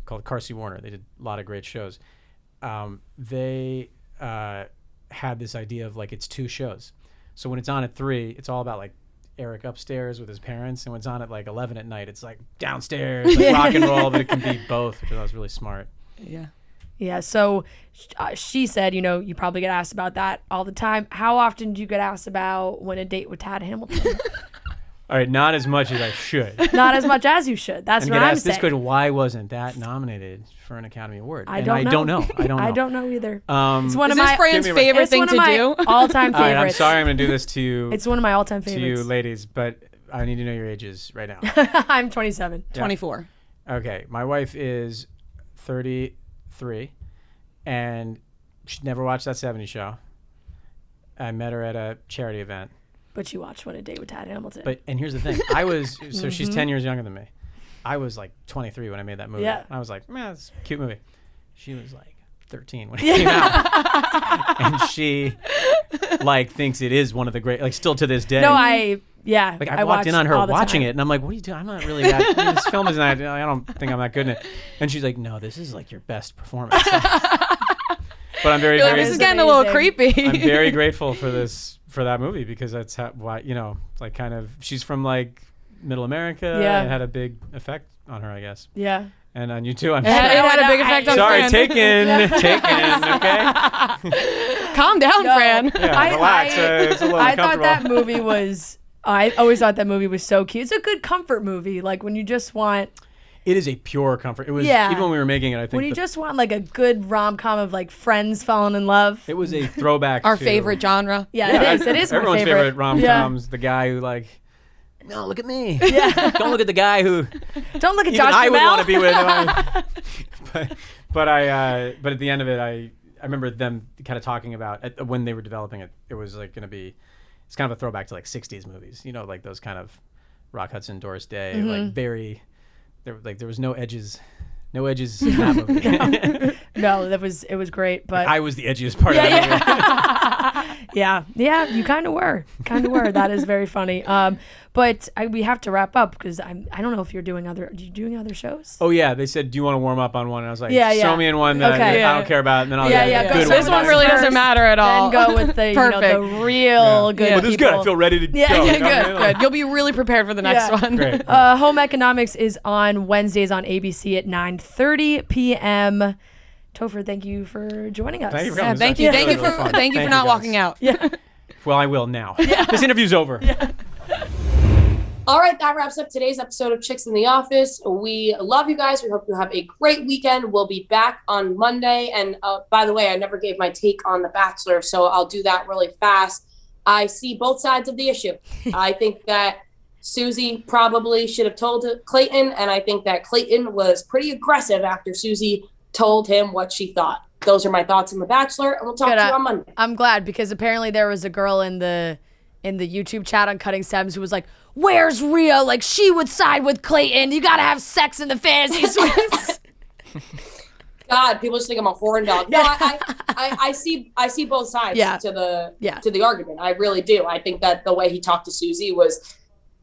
called Carsey Warner. They did a lot of great shows. They had this idea of like, it's 2 shows. So when it's on at 3, it's all about like Eric upstairs with his parents, and when it's on at like 11 at night, it's like downstairs, like rock and roll, but it can be both, which I thought was really smart. Yeah. So she said, you probably get asked about that all the time. How often do you get asked about when a date with Tad Hamilton? All right, not as much as I should. Not as much as you should. That's what I'm saying. This question: why wasn't that nominated for an Academy Award? I don't know. I don't know either. It's one of my Fran's favorite thing to do. All-time favorites. All right, I'm sorry, I'm going to do this to you. It's one of my all-time favorites. To you ladies, but I need to know your ages right now. I'm 27. Yeah. 24. Okay, my wife is 33, and she never watched that '70s show. I met her at a charity event. But you watched When a Date with Tad Hamilton. And here's the thing. I was, so she's 10 years younger than me. I was like 23 when I made that movie. Yeah. I was like, man, it's a cute movie. She was like 13 when it came out. And she like thinks it is one of the great, like still to this day. No, I walked in on her watching it, and I'm like, what are you doing? I'm not really that, this film isn't that, I don't think I'm that good in it. And she's like, no, this is like your best performance. But I'm very, this is getting a little creepy. I'm very grateful for that movie, because that's why, like kind of, she's from like middle America. Yeah. And it had a big effect on her, I guess. Yeah. And on you too, I'm sure. It had a big effect on Fran. Sorry, taken, okay? Calm down, Fran. Yeah, relax. It's a little I thought that movie was, I always thought that movie was so cute. It's a good comfort movie, like when you just want... It is a pure comfort. It was, even when we were making it, I think. When you just want like a good rom-com of like friends falling in love. It was a throwback Our to favorite genre. Yeah, it is. It is everyone's my favorite rom-coms. Yeah. The guy who like, no, look at me. Yeah. Don't look at the guy who. Don't look at even Josh I would Duhamel. want to be with. but at the end of it, I remember them kind of talking about when they were developing it. It was like going to be, it's kind of a throwback to like '60s movies. Like those kind of Rock Hudson, Doris Day, like very. There was no edges in that movie. No, it was great, but I was the edgiest part of that movie. Yeah, you kind of were. That is very funny. But we have to wrap up, because I don't know if you're doing other shows. Oh yeah, they said, do you want to warm up on one? And I was like, show me in one that I don't care about, and then I'll get good. This one really doesn't matter at all. Then go with the the real good. Well, this is good. I feel ready to go. Good. You'll be really prepared for the next one. Great. Home Economics is on Wednesdays on ABC at 9:30 p.m. Topher, thank you for joining us. Thank you for coming. Thank you for not walking out. Yeah. Well, I will now. This interview's over. Yeah. All right, that wraps up today's episode of Chicks in the Office. We love you guys. We hope you have a great weekend. We'll be back on Monday. And by the way, I never gave my take on The Bachelor, so I'll do that really fast. I see both sides of the issue. I think that Susie probably should have told Clayton, and I think that Clayton was pretty aggressive after Susie told him what she thought. Those are my thoughts on The Bachelor, and we'll talk to you on Monday. I'm glad, because apparently there was a girl in the YouTube chat on Cutting Stems who was like, where's Rhea? Like, she would side with Clayton. You gotta have sex in the fantasy suites. God, people just think I'm a horn dog. No, I see both sides to the argument. I really do. I think that the way he talked to Susie was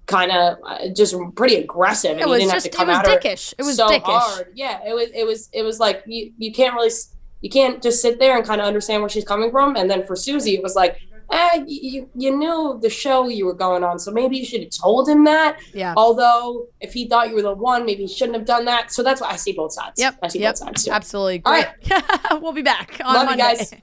kind of just pretty aggressive. It was dickish. It was so dickish. Hard. Yeah, it was like you can't just sit there and kind of understand where she's coming from. And then for Susie, it was like, you knew the show you were going on, so maybe you should have told him that. Yeah. Although if he thought you were the one, maybe he shouldn't have done that. So that's why I see both sides. Yep. I see both sides too. Absolutely. All Great. right. We'll be back on Love Monday. you guys.